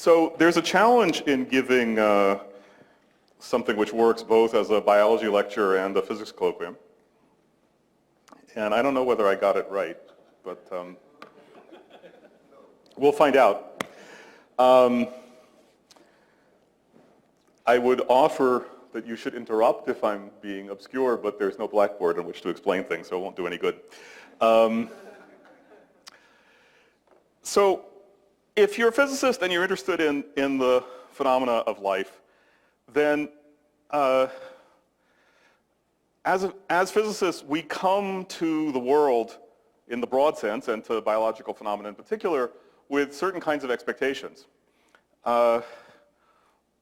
So there's a challenge in giving something which works both as a biology lecture and a physics colloquium. And I don't know whether I got it right, but we'll find out. I would offer that you should interrupt if I'm being obscure, but there's no blackboard on which to explain things, so it won't do any good. So if you're a physicist and you're interested in the phenomena of life, then as physicists, we come to the world in the broad sense, and to biological phenomena in particular, with certain kinds of expectations.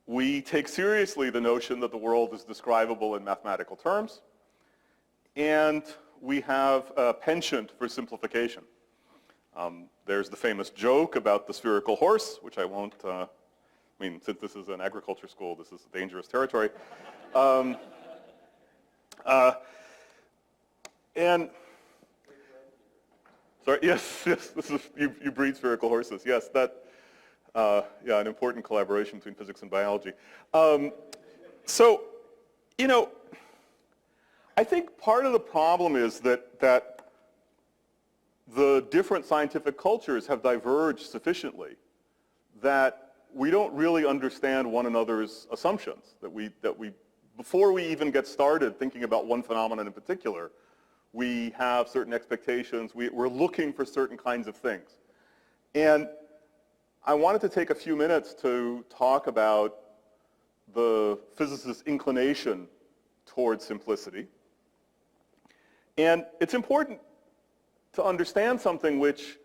We take seriously the notion that the world is describable in mathematical terms, and we have a penchant for simplification. There's the famous joke about the spherical horse, which I won't, since this is an agriculture school, this is dangerous territory. And sorry, yes, this is, you breed spherical horses. Yes, that, yeah, an important collaboration between physics and biology. So, you know, I think part of the problem is that the different scientific cultures have diverged sufficiently that we don't really understand one another's assumptions, that we before we even get started thinking about one phenomenon in particular, we have certain expectations, we're looking for certain kinds of things. And I wanted to take a few minutes to talk about the physicist's inclination towards simplicity. And it's important to understand something which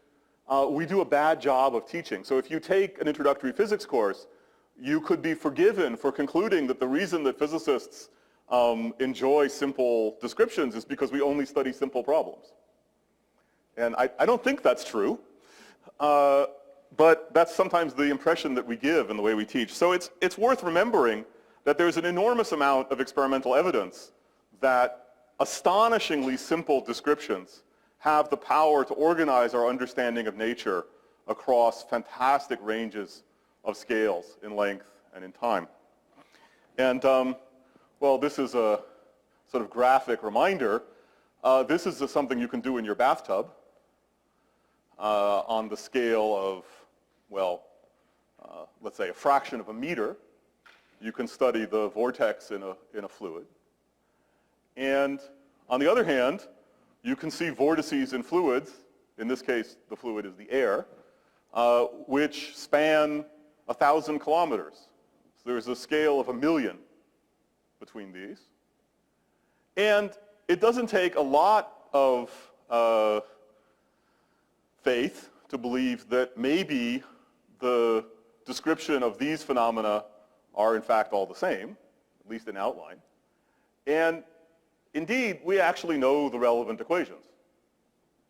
we do a bad job of teaching. So if you take an introductory physics course, you could be forgiven for concluding that the reason that physicists enjoy simple descriptions is because we only study simple problems. And I don't think that's true, but that's sometimes the impression that we give in the way we teach. So it's worth remembering that there's an enormous amount of experimental evidence that astonishingly simple descriptions have the power to organize our understanding of nature across fantastic ranges of scales in length and in time. And well, this is a sort of graphic reminder. This is something you can do in your bathtub on the scale of, well, let's say a fraction of a meter. You can study the vortex in a fluid. And on the other hand, you can see vortices in fluids. In this case, the fluid is the air, which span 1,000 kilometers. So there's a scale of 1,000,000 between these. And it doesn't take a lot of faith to believe that maybe the description of these phenomena are in fact all the same, at least in outline. And indeed, we actually know the relevant equations.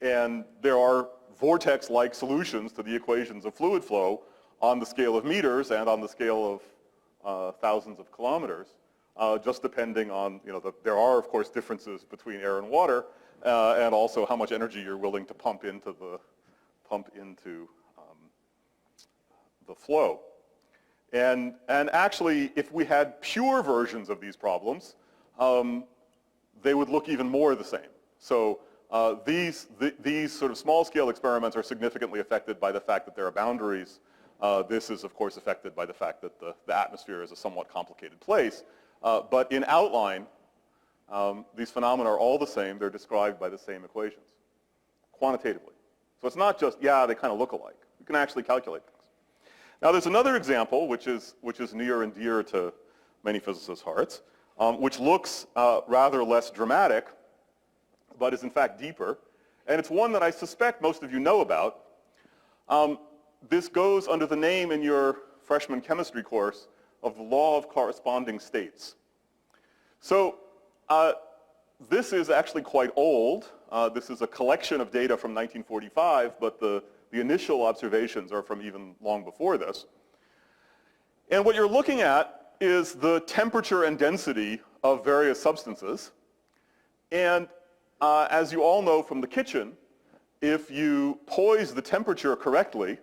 And there are vortex-like solutions to the equations of fluid flow on the scale of meters and on the scale of thousands of kilometers, just depending on, you know, there are, of course, differences between air and water, and also how much energy you're willing to pump into the flow. And actually, if we had pure versions of these problems, they would look even more the same. So these sort of small-scale experiments are significantly affected by the fact that there are boundaries. This is, of course, affected by the fact that the atmosphere is a somewhat complicated place. But in outline, these phenomena are all the same. They're described by the same equations, quantitatively. So it's not just, yeah, they kind of look alike. You can actually calculate things. Now, there's another example, which is near and dear to many physicists' hearts, which looks rather less dramatic, but is in fact deeper. And it's one that I suspect most of you know about. This goes under the name in your freshman chemistry course of the law of corresponding states. So this is actually quite old. This is a collection of data from 1945, but the initial observations are from even long before this. And what you're looking at is the temperature and density of various substances. And as you all know from the kitchen, if you poise the temperature correctly,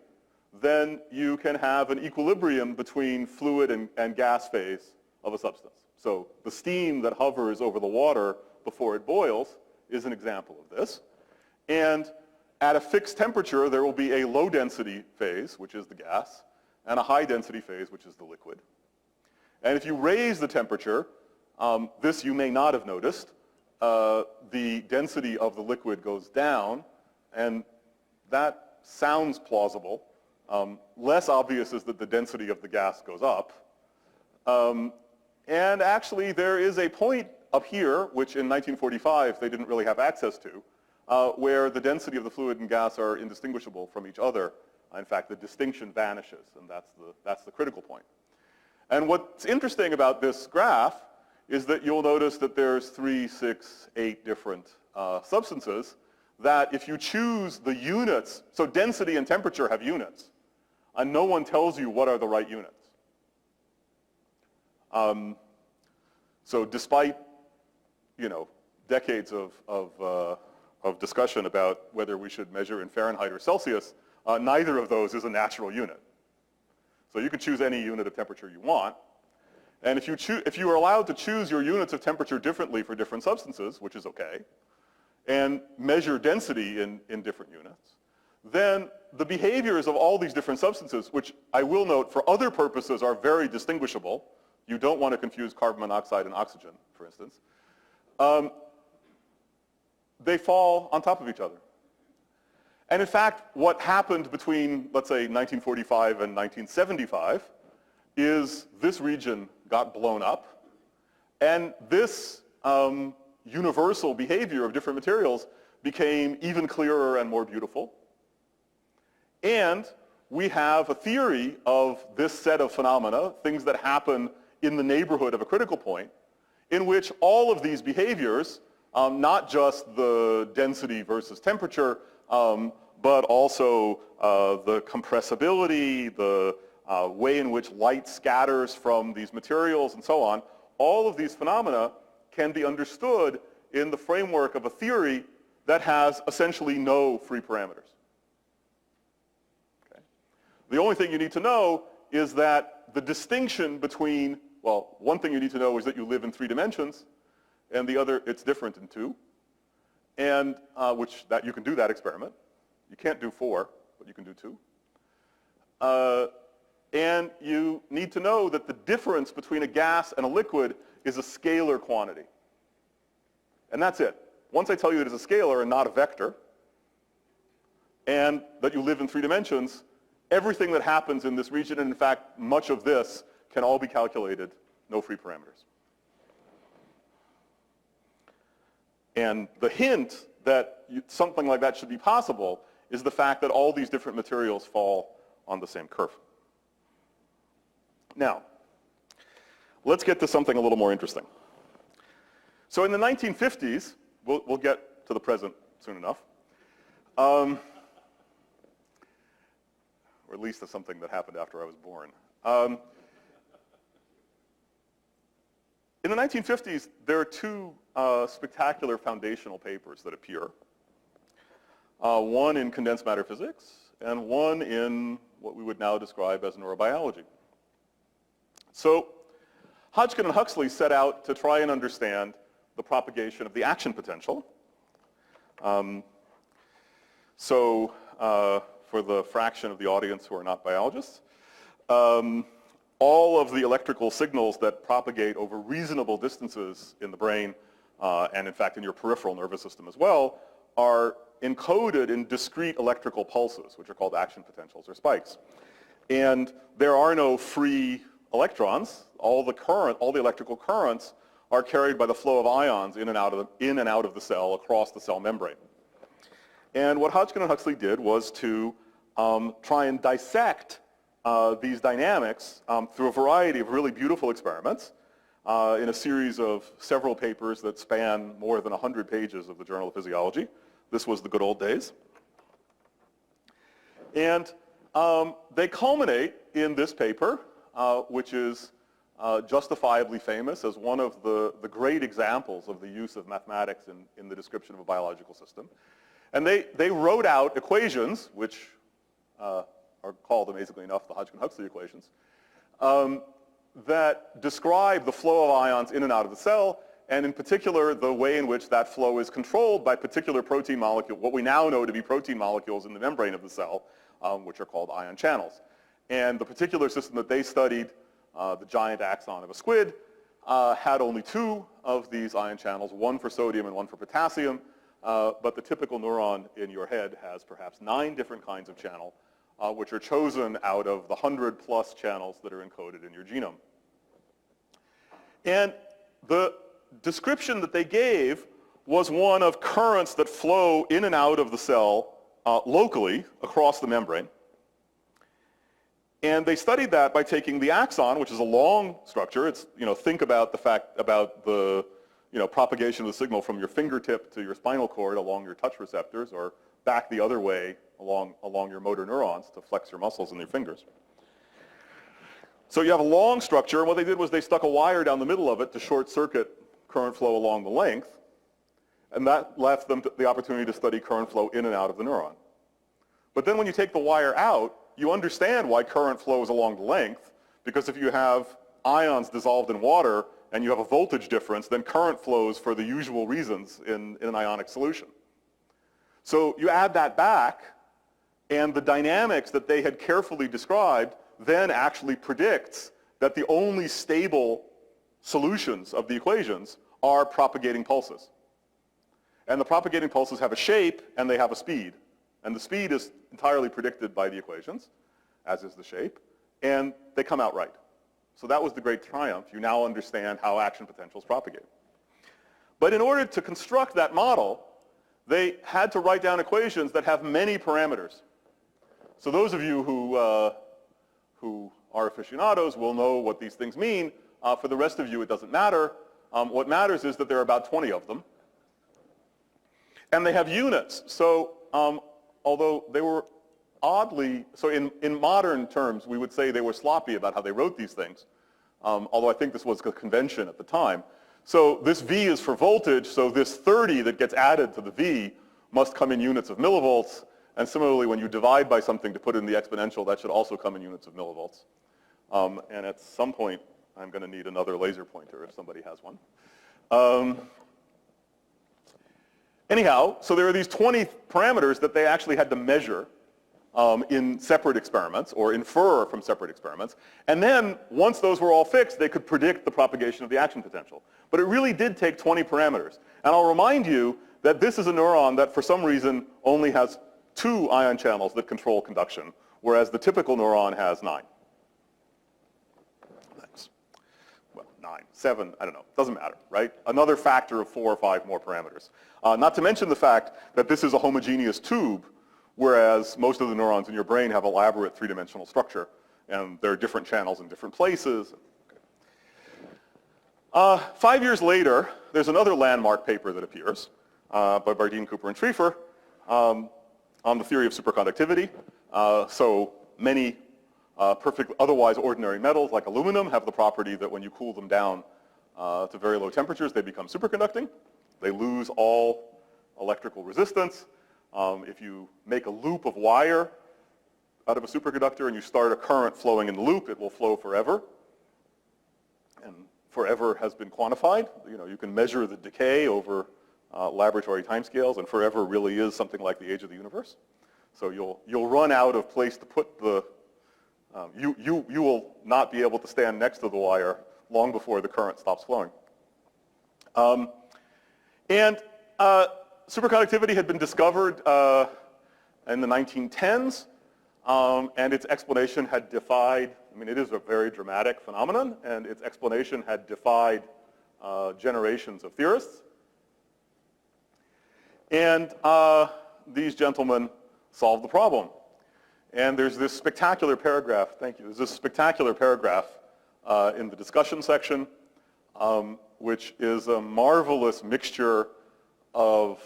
then you can have an equilibrium between fluid and gas phase of a substance. So the steam that hovers over the water before it boils is an example of this. And at a fixed temperature, there will be a low density phase, which is the gas, and a high density phase, which is the liquid. And if you raise the temperature, this you may not have noticed, the density of the liquid goes down, and that sounds plausible. Less obvious is that the density of the gas goes up. And actually, there is a point up here, which in 1945 they didn't really have access to, where the density of the fluid and gas are indistinguishable from each other. In fact, the distinction vanishes, and that's the critical point. And what's interesting about this graph is that you'll notice that there's 3, 6, 8 different substances that if you choose the units, so density and temperature have units, and no one tells you what are the right units. So despite, decades of discussion about whether we should measure in Fahrenheit or Celsius, neither of those is a natural unit. So you can choose any unit of temperature you want. And if you are allowed to choose your units of temperature differently for different substances, which is okay, and measure density in different units, then the behaviors of all these different substances, which I will note for other purposes are very distinguishable. You don't want to confuse carbon monoxide and oxygen, for instance. They fall on top of each other. And in fact, what happened between, let's say, 1945 and 1975 is this region got blown up, and this universal behavior of different materials became even clearer and more beautiful. And we have a theory of this set of phenomena, things that happen in the neighborhood of a critical point, in which all of these behaviors, not just the density versus temperature, but also the compressibility, the way in which light scatters from these materials and so on, all of these phenomena can be understood in the framework of a theory that has essentially no free parameters. Okay. The only thing you need to know is that the distinction between, well, one thing you need to know is that you live in 3 dimensions, and the other, it's different in 2, and that you can do that experiment. You can't do 4, but you can do 2. And you need to know that the difference between a gas and a liquid is a scalar quantity. And that's it. Once I tell you it is a scalar and not a vector, and that you live in 3 dimensions, everything that happens in this region, and in fact, much of this, can all be calculated, no free parameters. And the hint that something like that should be possible is the fact that all these different materials fall on the same curve. Now, let's get to something a little more interesting. So in the 1950s, we'll get to the present soon enough, or at least that's something that happened after I was born. In the 1950s, there are 2 spectacular foundational papers that appear. One in condensed matter physics, and one in what we would now describe as neurobiology. So Hodgkin and Huxley set out to try and understand the propagation of the action potential. For the fraction of the audience who are not biologists, all of the electrical signals that propagate over reasonable distances in the brain, and in fact in your peripheral nervous system as well, are encoded in discrete electrical pulses, which are called action potentials or spikes. And there are no free electrons. All the electrical currents are carried by the flow of ions in and out of the cell across the cell membrane. And what Hodgkin and Huxley did was to try and dissect these dynamics through a variety of really beautiful experiments in a series of several papers that span more than 100 pages of the Journal of Physiology. This was the good old days. And they culminate in this paper, which is justifiably famous as one of the great examples of the use of mathematics in the description of a biological system. And they wrote out equations, which are called, amazingly enough, the Hodgkin-Huxley equations, that describe the flow of ions in and out of the cell, and in particular, the way in which that flow is controlled by particular protein molecules, what we now know to be protein molecules in the membrane of the cell, which are called ion channels. And the particular system that they studied, the giant axon of a squid, had only 2 of these ion channels, 1 for sodium and 1 for potassium, but the typical neuron in your head has perhaps 9 different kinds of channel, which are chosen out of the 100+ channels that are encoded in your genome. And the description that they gave was one of currents that flow in and out of the cell locally across the membrane. And they studied that by taking the axon, which is a long structure. It's, think about the fact about the, propagation of the signal from your fingertip to your spinal cord along your touch receptors, or back the other way along your motor neurons to flex your muscles in your fingers. So you have a long structure, and what they did was they stuck a wire down the middle of it to short circuit current flow along the length, and that left them the opportunity to study current flow in and out of the neuron. But then when you take the wire out, you understand why current flows along the length, because if you have ions dissolved in water and you have a voltage difference, then current flows for the usual reasons in an ionic solution. So you add that back, and the dynamics that they had carefully described then actually predicts that the only stable solutions of the equations are propagating pulses. And the propagating pulses have a shape and they have a speed. And the speed is entirely predicted by the equations, as is the shape, and they come out right. So that was the great triumph. You now understand how action potentials propagate. But in order to construct that model, they had to write down equations that have many parameters. So those of you who are aficionados will know what these things mean. For the rest of you, it doesn't matter. What matters is that there are about 20 of them. And they have units. So although they were oddly, so in modern terms, we would say they were sloppy about how they wrote these things, although I think this was a convention at the time. So this V is for voltage, so this 30 that gets added to the V must come in units of millivolts, and similarly, when you divide by something to put in the exponential, that should also come in units of millivolts. And at some point, I'm going to need another laser pointer if somebody has one. Anyhow, so there are these 20 parameters that they actually had to measure in separate experiments, or infer from separate experiments. And then, once those were all fixed, they could predict the propagation of the action potential. But it really did take 20 parameters. And I'll remind you that this is a neuron that, for some reason, only has 2 ion channels that control conduction, whereas the typical neuron has 9. Thanks. Well, 9, 7, I don't know. Doesn't matter, right? Another factor of 4 or 5 more parameters. Not to mention the fact that this is a homogeneous tube, whereas most of the neurons in your brain have elaborate 3-dimensional structure, and there are different channels in different places. 5 years later, there's another landmark paper that appears by Bardeen, Cooper, and Schrieffer on the theory of superconductivity. So many perfect, otherwise ordinary metals like aluminum have the property that when you cool them down to very low temperatures, they become superconducting. They lose all electrical resistance. If you make a loop of wire out of a superconductor and you start a current flowing in the loop, it will flow forever. And forever has been quantified. You can measure the decay over laboratory timescales, and forever really is something like the age of the universe. So you'll run out of place to put the, you will not be able to stand next to the wire long before the current stops flowing. Superconductivity had been discovered in the 1910s, and its explanation had defied, it is a very dramatic phenomenon, and its explanation had defied generations of theorists. And these gentlemen solved the problem. And there's this spectacular paragraph, thank you, there's this spectacular paragraph in the discussion section, which is a marvelous mixture of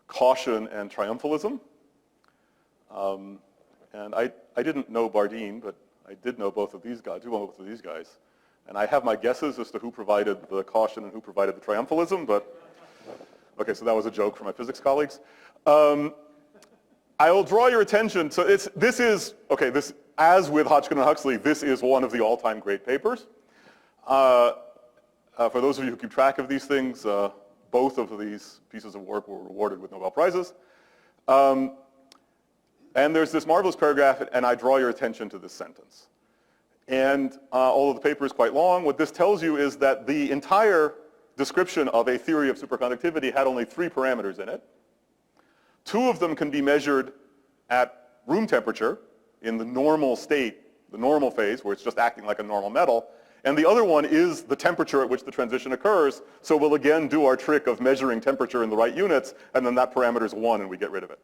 caution and triumphalism. And I didn't know Bardeen, but I did know both of these guys, And I have my guesses as to who provided the caution and who provided the triumphalism, but okay, so that was a joke for my physics colleagues. I'll draw your attention, so as with Hodgkin and Huxley, this is one of the all-time great papers. For those of you who keep track of these things, both of these pieces of work were awarded with Nobel Prizes. And there's this marvelous paragraph, and I draw your attention to this sentence. And although the paper is quite long, what this tells you is that the entire description of a theory of superconductivity had only 3 parameters in it. 2 of them can be measured at room temperature in the normal state, the normal phase, where it's just acting like a normal metal. And the other one is the temperature at which the transition occurs. So we'll again do our trick of measuring temperature in the right units, and then that parameter is 1, and we get rid of it.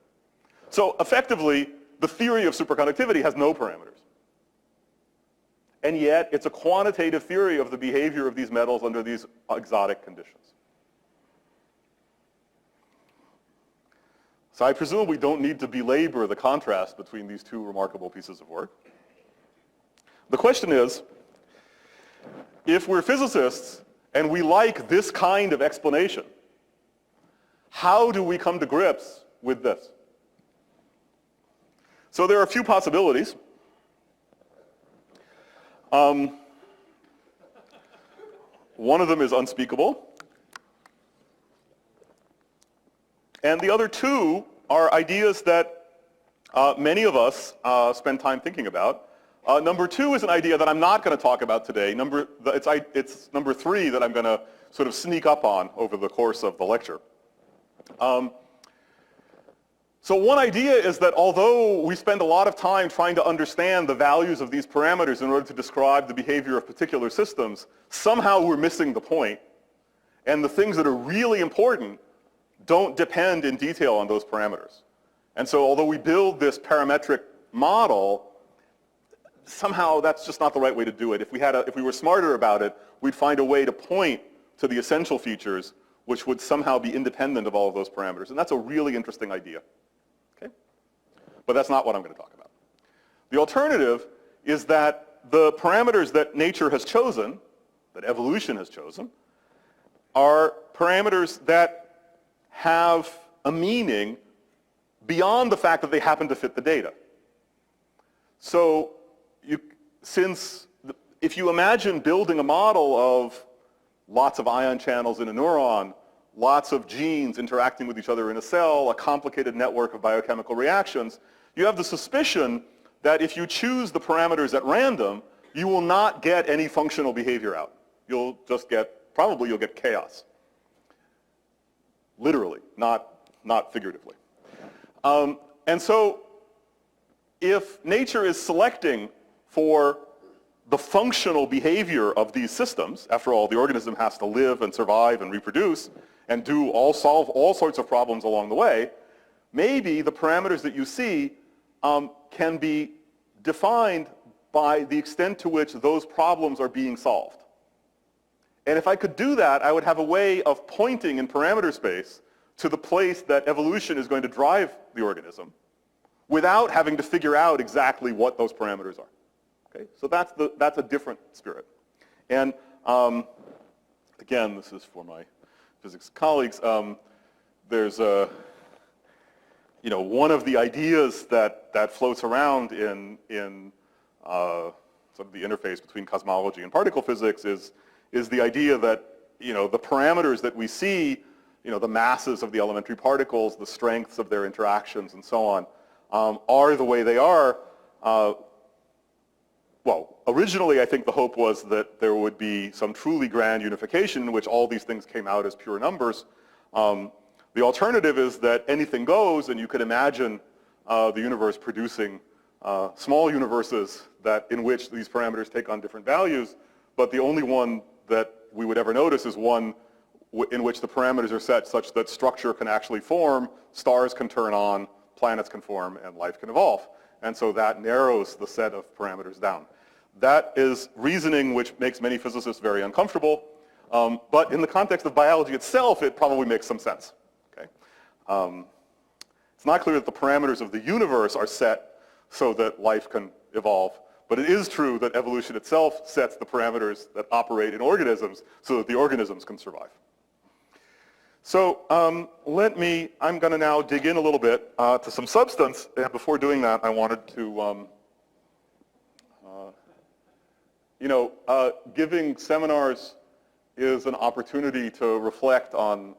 So effectively, the theory of superconductivity has no parameters. And yet, it's a quantitative theory of the behavior of these metals under these exotic conditions. So I presume we don't need to belabor the contrast between these 2 remarkable pieces of work. The question is, if we're physicists and we like this kind of explanation, how do we come to grips with this? So there are a few possibilities. One of them is unspeakable. And the other 2 are ideas that many of us spend time thinking about. Number 2 is an idea that I'm not going to talk about today. It's number 3 that I'm going to sort of sneak up on over the course of the lecture. So one idea is that although we spend a lot of time trying to understand the values of these parameters in order to describe the behavior of particular systems, somehow we're missing the point. And the things that are really important don't depend in detail on those parameters. And so although we build this parametric model, somehow that's just not the right way to do it. If we were smarter about it, we'd find a way to point to the essential features which would somehow be independent of all of those parameters. And that's a really interesting idea. Okay? But that's not what I'm going to talk about. The alternative is that the parameters that nature has chosen, that evolution has chosen, are parameters that have a meaning beyond the fact that they happen to fit the data. So if you imagine building a model of lots of ion channels in a neuron, lots of genes interacting with each other in a cell, a complicated network of biochemical reactions, you have the suspicion that if you choose the parameters at random, you will not get any functional behavior out. You'll get chaos. Literally, not figuratively. And so if nature is selecting for the functional behavior of these systems, after all, the organism has to live and survive and reproduce and solve all sorts of problems along the way, maybe the parameters that you see can be defined by the extent to which those problems are being solved. And if I could do that, I would have a way of pointing in parameter space to the place that evolution is going to drive the organism without having to figure out exactly what those parameters are. Okay? So that's a different spirit. And again, this is for my physics colleagues. There's one of the ideas that floats around in sort of the interface between cosmology and particle physics is the idea that the parameters that we see, the masses of the elementary particles, the strengths of their interactions, and so on, are the way they are. Well, originally I think the hope was that there would be some truly grand unification in which all these things came out as pure numbers. The alternative is that anything goes, and you could imagine the universe producing small universes in which these parameters take on different values, but the only one that we would ever notice is one in which the parameters are set such that structure can actually form, stars can turn on, planets can form, and life can evolve. And so that narrows the set of parameters down. That is reasoning which makes many physicists very uncomfortable, but in the context of biology itself, it probably makes some sense. Okay? It's not clear that the parameters of the universe are set so that life can evolve, but it is true that evolution itself sets the parameters that operate in organisms so that the organisms can survive. So I'm going to now dig in a little bit to some substance. And before doing that, I wanted to, giving seminars is an opportunity to reflect on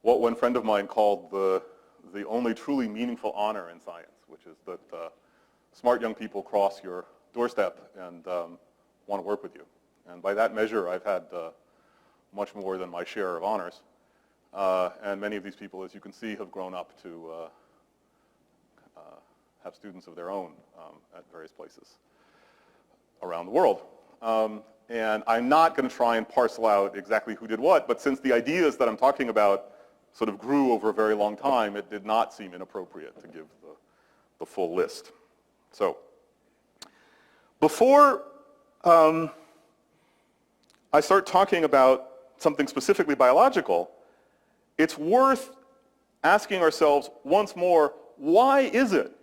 what one friend of mine called the only truly meaningful honor in science, which is that smart young people cross your doorstep and want to work with you. And by that measure, I've had much more than my share of honors. And many of these people, as you can see, have grown up to have students of their own at various places around the world. And I'm not going to try and parcel out exactly who did what, but since the ideas that I'm talking about sort of grew over a very long time, it did not seem inappropriate to give the full list. So before I start talking about something specifically biological, it's worth asking ourselves once more, why is it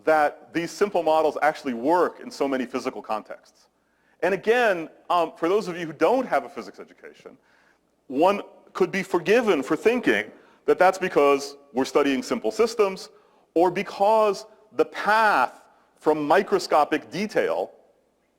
that these simple models actually work in so many physical contexts? And again, for those of you who don't have a physics education, one could be forgiven for thinking that that's because we're studying simple systems or because the path from microscopic detail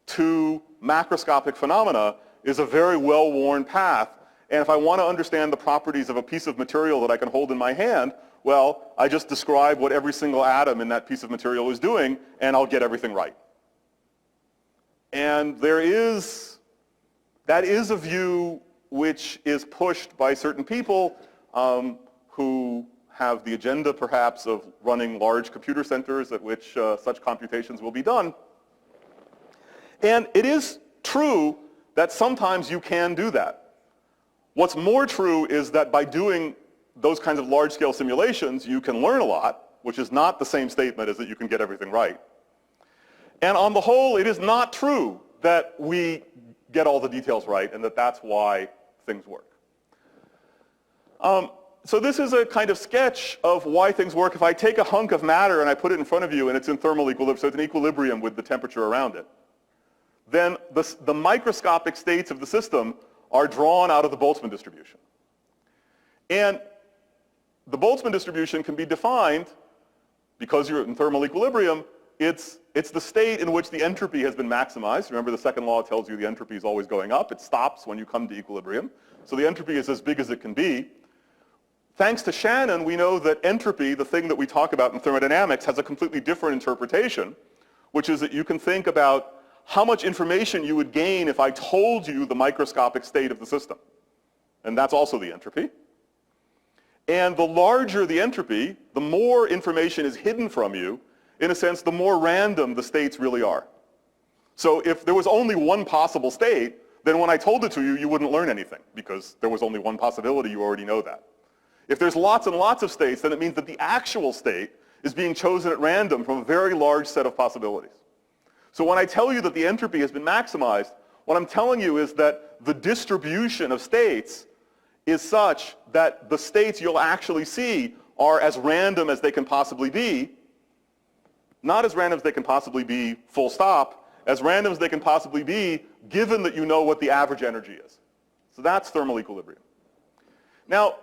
to macroscopic phenomena is a very well-worn path. And if I want to understand the properties of a piece of material that I can hold in my hand, well, I just describe what every single atom in that piece of material is doing, and I'll get everything right. And that is a view which is pushed by certain people who have the agenda, perhaps, of running large computer centers at which such computations will be done. And it is true that sometimes you can do that. What's more true is that by doing those kinds of large-scale simulations, you can learn a lot, which is not the same statement as that you can get everything right. And on the whole, it is not true that we get all the details right and that that's why things work. So this is a kind of sketch of why things work. If I take a hunk of matter and I put it in front of you and it's in thermal equilibrium, so it's in equilibrium with the temperature around it, then the microscopic states of the system are drawn out of the Boltzmann distribution. And the Boltzmann distribution can be defined, because you're in thermal equilibrium, it's the state in which the entropy has been maximized. Remember, the second law tells you the entropy is always going up. It stops when you come to equilibrium. So the entropy is as big as it can be. Thanks to Shannon, we know that entropy, the thing that we talk about in thermodynamics, has a completely different interpretation, which is that you can think about how much information you would gain if I told you the microscopic state of the system. And that's also the entropy. And the larger the entropy, the more information is hidden from you. In a sense, the more random the states really are. So if there was only one possible state, then when I told it to you, you wouldn't learn anything because there was only one possibility. You already know that. If there's lots and lots of states, then it means that the actual state is being chosen at random from a very large set of possibilities. So when I tell you that the entropy has been maximized, what I'm telling you is that the distribution of states is such that the states you'll actually see are as random as they can possibly be, not as random as they can possibly be full stop, as random as they can possibly be given that you know what the average energy is. So that's thermal equilibrium. Now,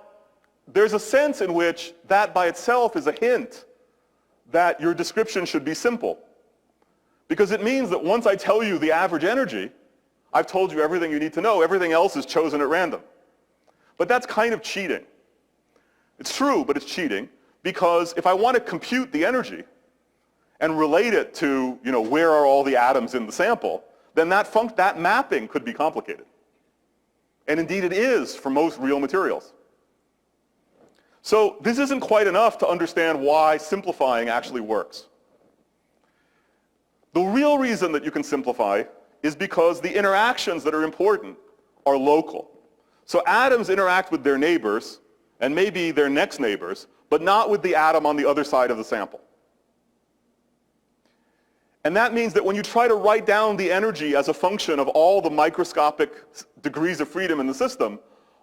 there's a sense in which that by itself is a hint that your description should be simple. Because it means that once I tell you the average energy, I've told you everything you need to know. Everything else is chosen at random. But that's kind of cheating. It's true, but it's cheating, because if I want to compute the energy and relate it to, where are all the atoms in the sample, then that mapping could be complicated. And indeed it is for most real materials. So this isn't quite enough to understand why simplifying actually works. The real reason that you can simplify is because the interactions that are important are local. So atoms interact with their neighbors, and maybe their next neighbors, but not with the atom on the other side of the sample. And that means that when you try to write down the energy as a function of all the microscopic degrees of freedom in the system,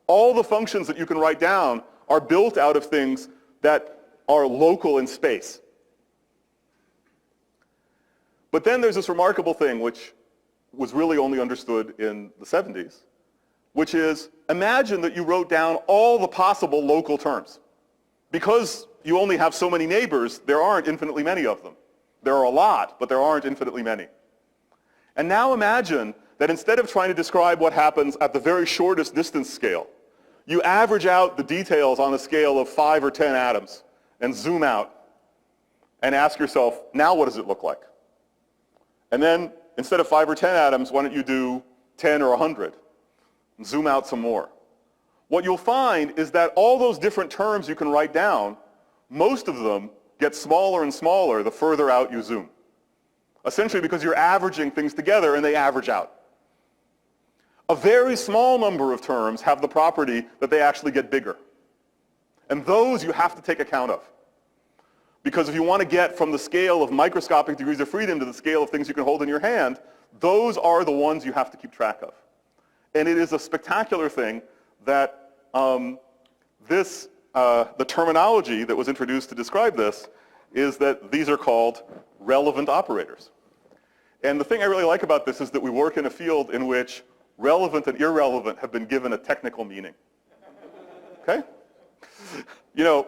all the functions that you can write down are built out of things that are local in space. But then there's this remarkable thing which was really only understood in the 70s, which is imagine that you wrote down all the possible local terms. Because you only have so many neighbors, there aren't infinitely many of them. There are a lot, but there aren't infinitely many. And now imagine that instead of trying to describe what happens at the very shortest distance scale, you average out the details on a scale of 5 or 10 atoms and zoom out and ask yourself, now what does it look like? And then instead of 5 or 10 atoms, why don't you do 10 or 100? And zoom out some more. What you'll find is that all those different terms you can write down, most of them get smaller and smaller the further out you zoom. Essentially because you're averaging things together and they average out. A very small number of terms have the property that they actually get bigger. And those you have to take account of. Because if you want to get from the scale of microscopic degrees of freedom to the scale of things you can hold in your hand, those are the ones you have to keep track of. And it is a spectacular thing that the terminology that was introduced to describe this is that these are called relevant operators. And the thing I really like about this is that we work in a field in which relevant and irrelevant have been given a technical meaning. Okay? You know,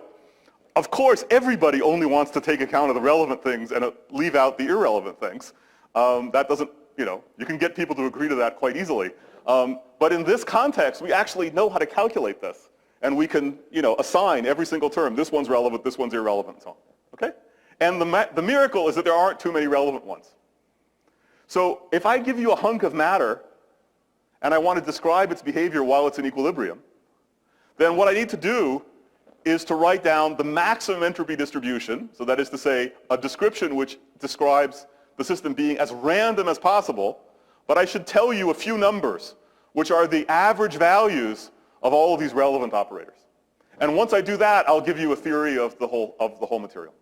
of course, everybody only wants to take account of the relevant things and leave out the irrelevant things. That doesn't, you can get people to agree to that quite easily. But in this context, we actually know how to calculate this. And we can, assign every single term. This one's relevant, this one's irrelevant, and so on. Okay? And the miracle is that there aren't too many relevant ones. So if I give you a hunk of matter, and I want to describe its behavior while it's in equilibrium, then what I need to do is to write down the maximum entropy distribution, so that is to say, a description which describes the system being as random as possible, but I should tell you a few numbers, which are the average values of all of these relevant operators. And once I do that, I'll give you a theory of the whole material.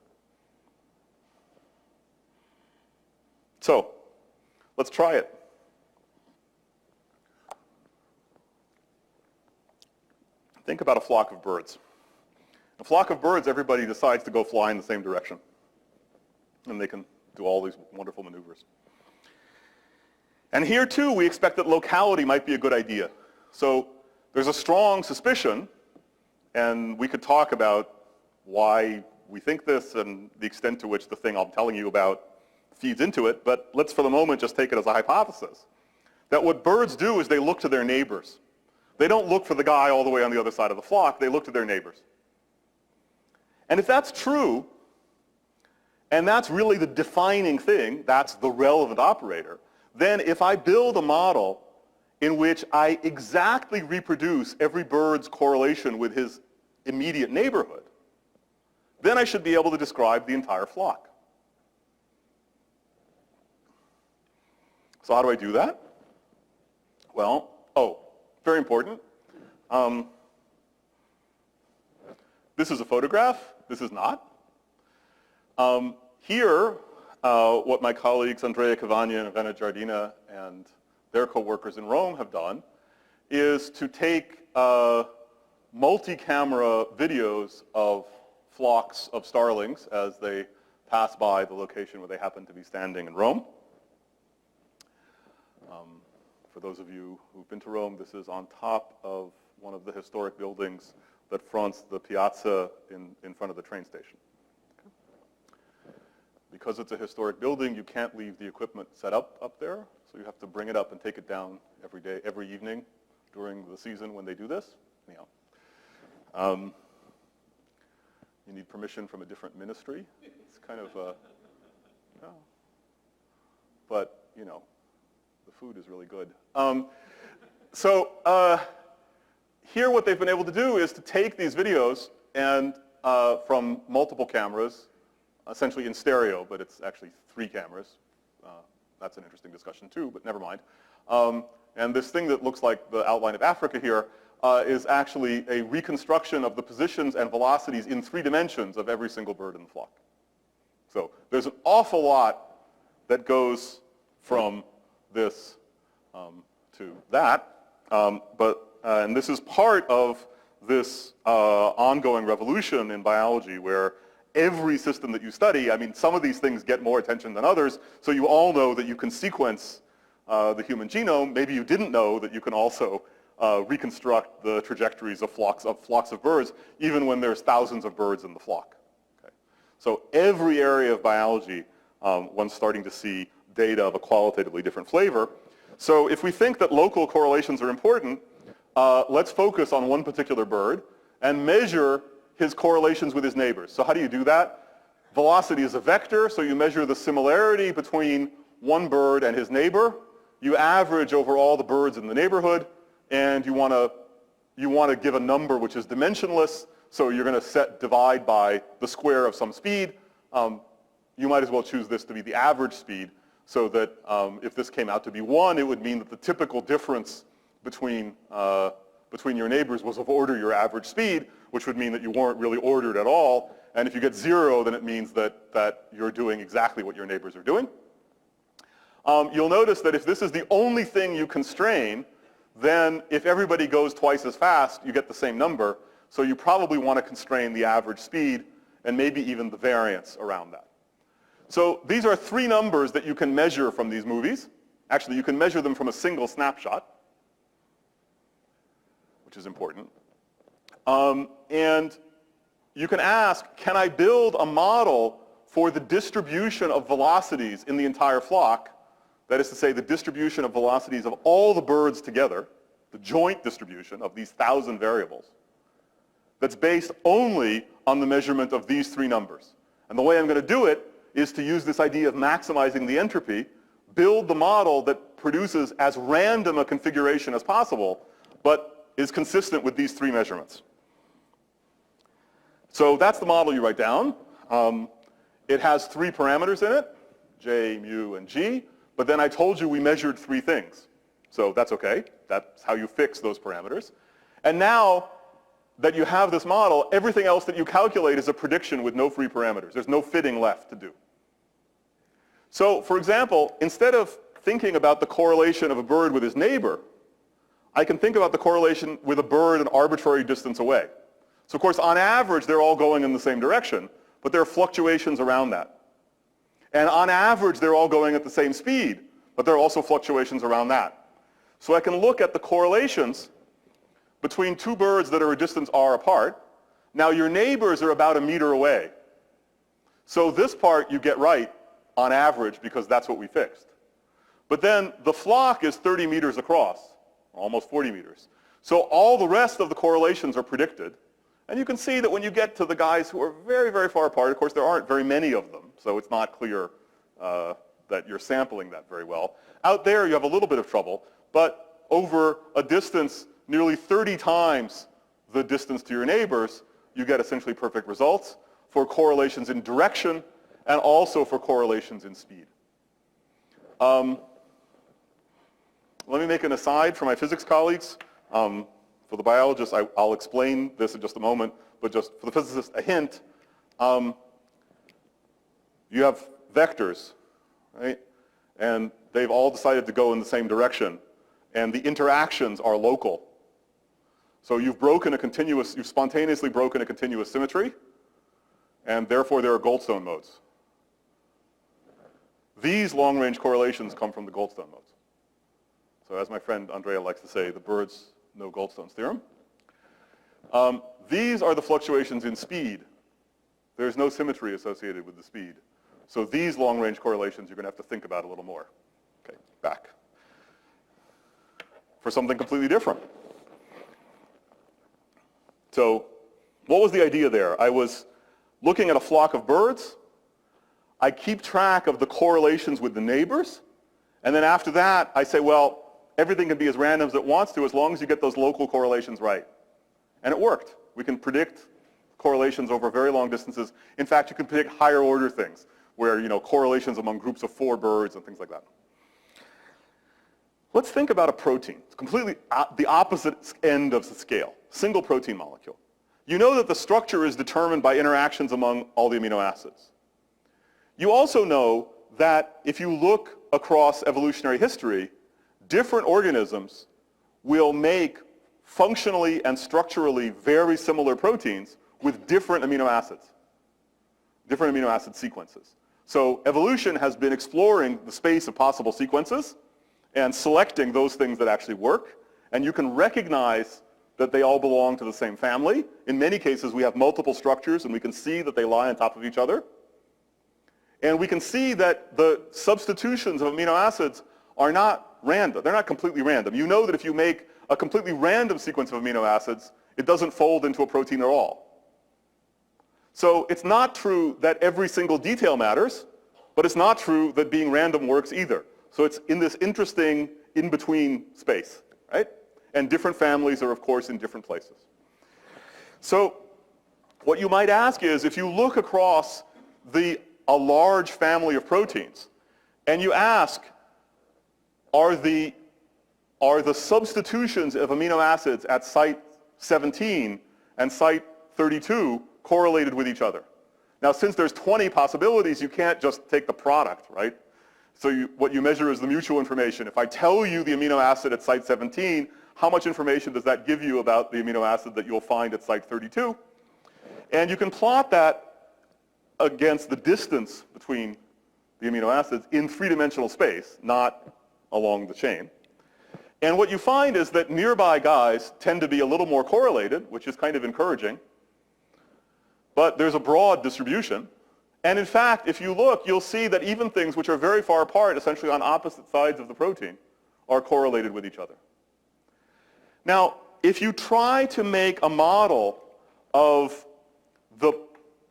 So, let's try it. Think about a flock of birds. A flock of birds, everybody decides to go fly in the same direction. And they can do all these wonderful maneuvers. And here, too, we expect that locality might be a good idea. So there's a strong suspicion, and we could talk about why we think this and the extent to which the thing I'm telling you about feeds into it, but let's for the moment just take it as a hypothesis, that what birds do is they look to their neighbors. They don't look for the guy all the way on the other side of the flock, they look to their neighbors. And if that's true, and that's really the defining thing, that's the relevant operator, then if I build a model in which I exactly reproduce every bird's correlation with his immediate neighborhood, then I should be able to describe the entire flock. So how do I do that? Well, very important. This is a photograph. This is not. Here, what my colleagues Andrea Cavagna and Rena Giardina and their co-workers in Rome have done is to take multi-camera videos of flocks of starlings as they pass by the location where they happen to be standing in Rome. For those of you who've been to Rome, this is on top of one of the historic buildings that fronts the piazza in front of the train station. Okay. Because it's a historic building, you can't leave the equipment set up there, so you have to bring it up and take it down every day, every evening during the season when they do this. Anyhow, you need permission from a different ministry. It's kind of, but the food is really good. Here what they've been able to do is to take these videos and from multiple cameras, essentially in stereo, but it's actually 3 cameras. That's an interesting discussion too, but never mind. And this thing that looks like the outline of Africa here is actually a reconstruction of the positions and velocities in 3 dimensions of every single bird in the flock. So there's an awful lot that goes from this to that, and this is part of this ongoing revolution in biology where every system that you study, I mean, some of these things get more attention than others, so you all know that you can sequence the human genome. Maybe you didn't know that you can also reconstruct the trajectories of flocks of birds, even when there's thousands of birds in the flock. Okay? So every area of biology, one's starting to see data of a qualitatively different flavor. So if we think that local correlations are important, let's focus on one particular bird and measure his correlations with his neighbors. So how do you do that? Velocity is a vector, so you measure the similarity between one bird and his neighbor. You average over all the birds in the neighborhood, and you want to give a number which is dimensionless, so you're going to divide by the square of some speed. You might as well choose this to be the average speed, so that if this came out to be 1, it would mean that the typical difference between your neighbors was of order your average speed, which would mean that you weren't really ordered at all. And if you get 0, then it means that you're doing exactly what your neighbors are doing. You'll notice that if this is the only thing you constrain, then if everybody goes twice as fast, you get the same number. So you probably want to constrain the average speed and maybe even the variance around that. So these are 3 numbers that you can measure from these movies. Actually, you can measure them from a single snapshot, which is important. And you can ask, can I build a model for the distribution of velocities in the entire flock? That is to say, the distribution of velocities of all the birds together, the joint distribution of these 1,000 variables, that's based only on the measurement of these 3 numbers. And the way I'm going to do it is to use this idea of maximizing the entropy, build the model that produces as random a configuration as possible, but is consistent with these 3 measurements. So that's the model you write down. It has 3 parameters in it, J, mu, and G. But then I told you we measured 3 things. So that's okay. That's how you fix those parameters. And now that you have this model, everything else that you calculate is a prediction with no free parameters. There's no fitting left to do. So for example, instead of thinking about the correlation of a bird with his neighbor, I can think about the correlation with a bird an arbitrary distance away. So of course, on average, they're all going in the same direction, but there are fluctuations around that. And on average, they're all going at the same speed, but there are also fluctuations around that. So I can look at the correlations between 2 birds that are a distance r apart. Now your neighbors are about 1 meter away. So this part you get right on average because that's what we fixed. But then the flock is 30 meters across, almost 40 meters. So all the rest of the correlations are predicted. And you can see that when you get to the guys who are very, very far apart, of course there aren't very many of them, so it's not clear that you're sampling that very well. Out there you have a little bit of trouble, but over a distance nearly 30 times the distance to your neighbors, you get essentially perfect results for correlations in direction and also for correlations in speed. Let me make an aside for my physics colleagues. For the biologists, I'll explain this in just a moment, but just for the physicists, a hint. You have vectors, right? And they've all decided to go in the same direction. And the interactions are local. So you've spontaneously broken a continuous symmetry, and therefore there are Goldstone modes. These long-range correlations come from the Goldstone modes. So as my friend Andrea likes to say, the birds know Goldstone's theorem. These are the fluctuations in speed. There's no symmetry associated with the speed. So these long-range correlations you're going to have to think about a little more. Okay, back. For something completely different. So what was the idea there? I was looking at a flock of birds. I keep track of the correlations with the neighbors. And then after that, I say, well, everything can be as random as it wants to as long as you get those local correlations right. And it worked. We can predict correlations over very long distances. In fact, you can predict higher order things where, correlations among groups of 4 birds and things like that. Let's think about a protein. It's completely the opposite end of the scale. Single protein molecule. You know that the structure is determined by interactions among all the amino acids. You also know that if you look across evolutionary history, different organisms will make functionally and structurally very similar proteins with different amino acids, different amino acid sequences. So evolution has been exploring the space of possible sequences and selecting those things that actually work. and you can recognize that they all belong to the same family. In many cases, we have multiple structures, and we can see that they lie on top of each other. And we can see that the substitutions of amino acids are not random. They're not completely random. You know that if you make a completely random sequence of amino acids, it doesn't fold into a protein at all. So it's not true that every single detail matters, but it's not true that being random works either. So it's in this interesting in-between space, right? And different families are, of course, in different places. So what you might ask is, if you look across a large family of proteins, and you ask, are the substitutions of amino acids at site 17 and site 32 correlated with each other? Now, since there's 20 possibilities, you can't just take the product, right? So what you measure is the mutual information. If I tell you the amino acid at site 17, how much information does that give you about the amino acid that you'll find at site 32? And you can plot that against the distance between the amino acids in three-dimensional space, not along the chain. And what you find is that nearby guys tend to be a little more correlated, which is kind of encouraging. But there's a broad distribution. And in fact, if you look, you'll see that even things which are very far apart, essentially on opposite sides of the protein, are correlated with each other. Now, if you try to make a model of the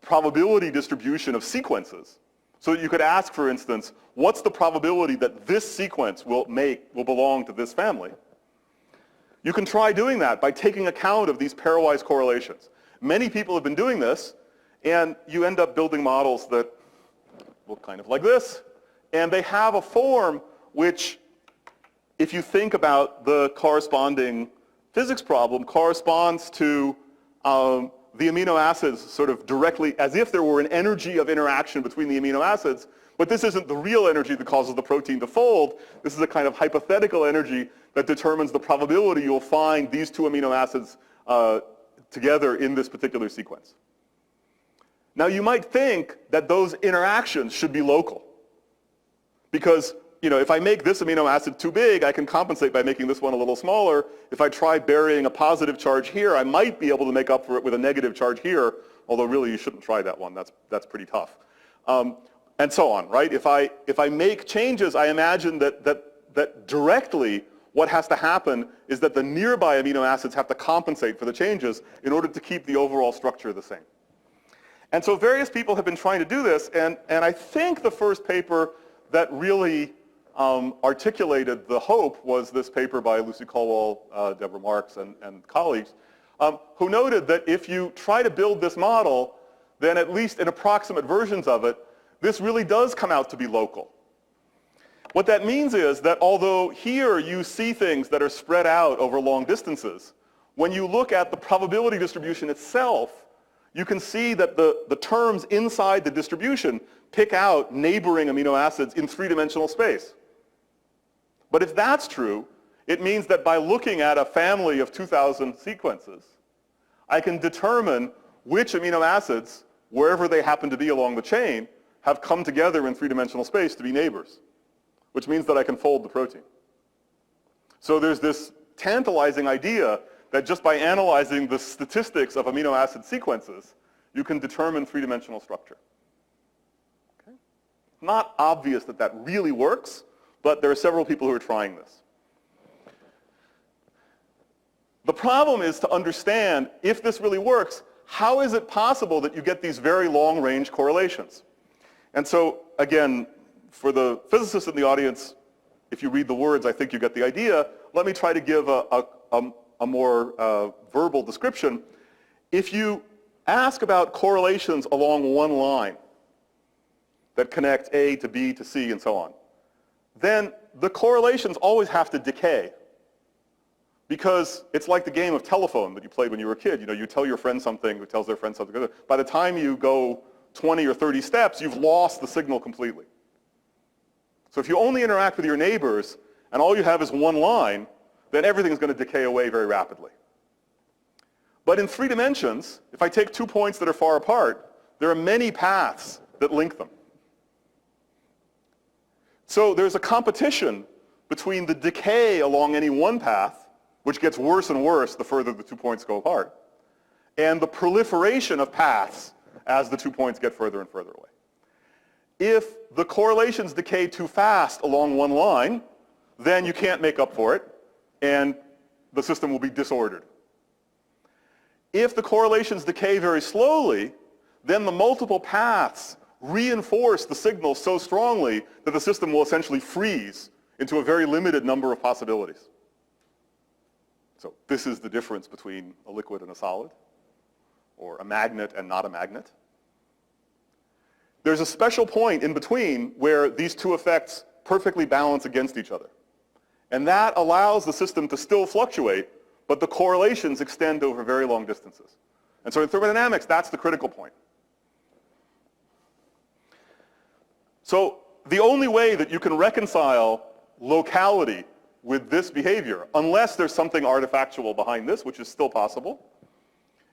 probability distribution of sequences, so that you could ask, for instance, what's the probability that this sequence will belong to this family? You can try doing that by taking account of these pairwise correlations. Many people have been doing this, and you end up building models that look kind of like this, and they have a form which, if you think about the corresponding physics problem, corresponds to the amino acids sort of directly, as if there were an energy of interaction between the amino acids, but this isn't the real energy that causes the protein to fold. This is a kind of hypothetical energy that determines the probability you'll find these two amino acids together in this particular sequence. Now, you might think that those interactions should be local, because if I make this amino acid too big, I can compensate by making this one a little smaller. If I try burying a positive charge here, I might be able to make up for it with a negative charge here, although really you shouldn't try that one. That's pretty tough. And so on, right? If I make changes, I imagine that directly what has to happen is that the nearby amino acids have to compensate for the changes in order to keep the overall structure the same. And so various people have been trying to do this, and I think the first paper that really articulated the hope was this paper by Lucy Colwell, Deborah Marks, and colleagues, who noted that if you try to build this model, then at least in approximate versions of it, this really does come out to be local. What that means is that although here you see things that are spread out over long distances, when you look at the probability distribution itself, you can see that the terms inside the distribution pick out neighboring amino acids in three-dimensional space. But if that's true, it means that by looking at a family of 2,000 sequences, I can determine which amino acids, wherever they happen to be along the chain, have come together in three-dimensional space to be neighbors, which means that I can fold the protein. So there's this tantalizing idea that just by analyzing the statistics of amino acid sequences, you can determine three-dimensional structure. Okay? Not obvious that that really works, but there are several people who are trying this. The problem is to understand, if this really works, how is it possible that you get these very long-range correlations? And so, again, for the physicists in the audience, if you read the words, I think you get the idea. Let me try to give a more verbal description. If you ask about correlations along one line that connect A to B to C and so on, then the correlations always have to decay, because it's like the game of telephone that you played when you were a kid. You tell your friend something, who tells their friend something. By the time you go 20 or 30 steps, you've lost the signal completely. So if you only interact with your neighbors and all you have is one line, then everything's going to decay away very rapidly. But in 3 dimensions, if I take 2 points that are far apart, there are many paths that link them. So there's a competition between the decay along any one path which gets worse and worse the further the 2 points go apart, and the proliferation of paths as the 2 points get further and further away. If the correlations decay too fast along one line, then you can't make up for it, and the system will be disordered. If the correlations decay very slowly, then the multiple paths reinforce the signal so strongly that the system will essentially freeze into a very limited number of possibilities. So this is the difference between a liquid and a solid, or a magnet and not a magnet. There's a special point in between where these two effects perfectly balance against each other. And that allows the system to still fluctuate, but the correlations extend over very long distances. And so in thermodynamics, that's the critical point. So the only way that you can reconcile locality with this behavior, unless there's something artifactual behind this, which is still possible,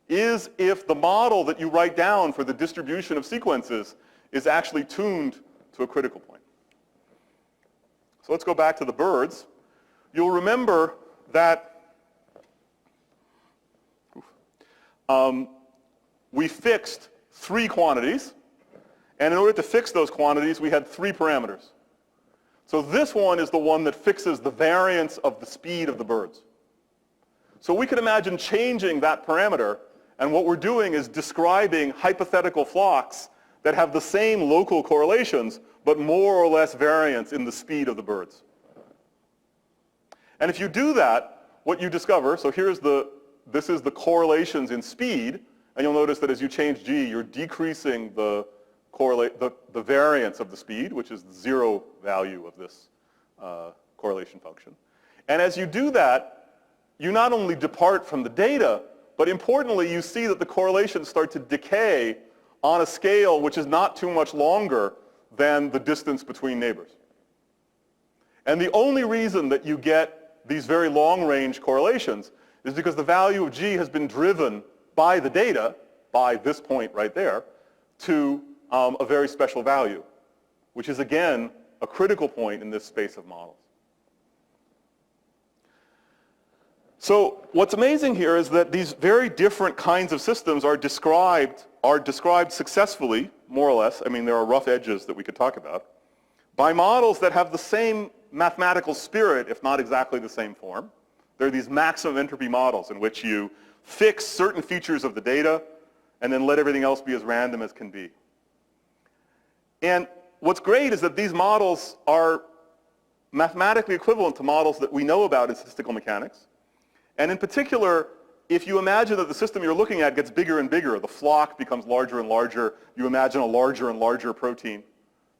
is if the model that you write down for the distribution of sequences is actually tuned to a critical point. So let's go back to the birds. You'll remember that we fixed 3 quantities, and in order to fix those quantities, we had 3 parameters. So this one is the one that fixes the variance of the speed of the birds. So we could imagine changing that parameter, and what we're doing is describing hypothetical flocks that have the same local correlations, but more or less variance in the speed of the birds. And if you do that, what you discover, so this is the correlations in speed, and you'll notice that as you change g, you're decreasing the variance of the speed, which is the 0 value of this correlation function. And as you do that, you not only depart from the data, but importantly, you see that the correlations start to decay on a scale which is not too much longer than the distance between neighbors. And the only reason that you get these very long-range correlations is because the value of g has been driven by the data, by this point right there, to a very special value, which is again a critical point in this space of models. So what's amazing here is that these very different kinds of systems are described successfully, more or less, I mean there are rough edges that we could talk about, by models that have the same mathematical spirit, if not exactly the same form. There are these maximum entropy models in which you fix certain features of the data and then let everything else be as random as can be. And what's great is that these models are mathematically equivalent to models that we know about in statistical mechanics. And in particular, if you imagine that the system you're looking at gets bigger and bigger, the flock becomes larger and larger, you imagine a larger and larger protein,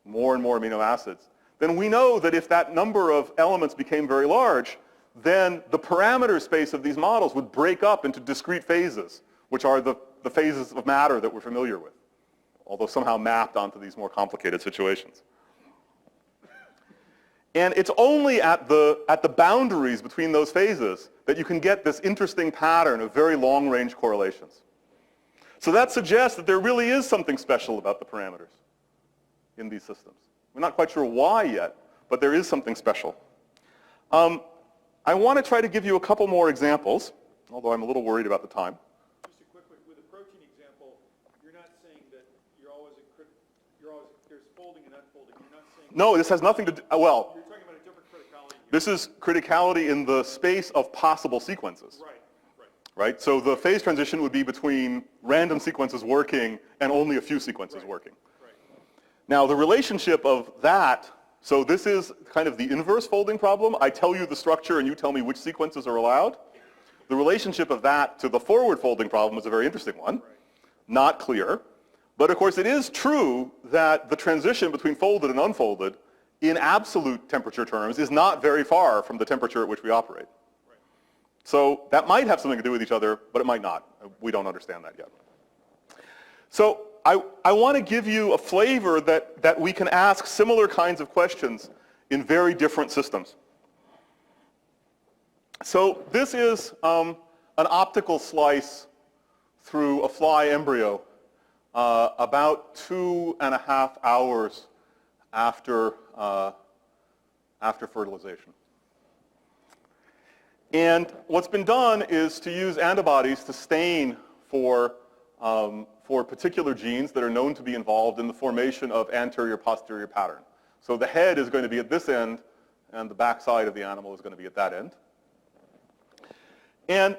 more and more amino acids, then we know that if that number of elements became very large, then the parameter space of these models would break up into discrete phases, which are the phases of matter that we're familiar with, although somehow mapped onto these more complicated situations. And it's only at the boundaries between those phases that you can get this interesting pattern of very long-range correlations. So that suggests that there really is something special about the parameters in these systems. We're not quite sure why yet, but there is something special. I want to try to give you a couple more examples, although I'm a little worried about the time. Just a quick one. With the protein example, you're not saying that there's folding and unfolding. You're not saying... No, this has nothing to do, well... You're talking about a different criticality here. This is criticality in the space of possible sequences. Right? So the phase transition would be between random sequences working and only a few sequences working. Right. Now, the relationship of that, so this is kind of the inverse folding problem. I tell you the structure and you tell me which sequences are allowed. The relationship of that to the forward folding problem is a very interesting one. Right. Not clear. But of course, it is true that the transition between folded and unfolded in absolute temperature terms is not very far from the temperature at which we operate. Right. So that might have something to do with each other, but it might not. We don't understand that yet. So I want to give you a flavor that we can ask similar kinds of questions in very different systems. So this is an optical slice through a fly embryo about 2.5 hours after fertilization. And what's been done is to use antibodies to stain for particular genes that are known to be involved in the formation of anterior-posterior pattern. So the head is going to be at this end, and the backside of the animal is going to be at that end. And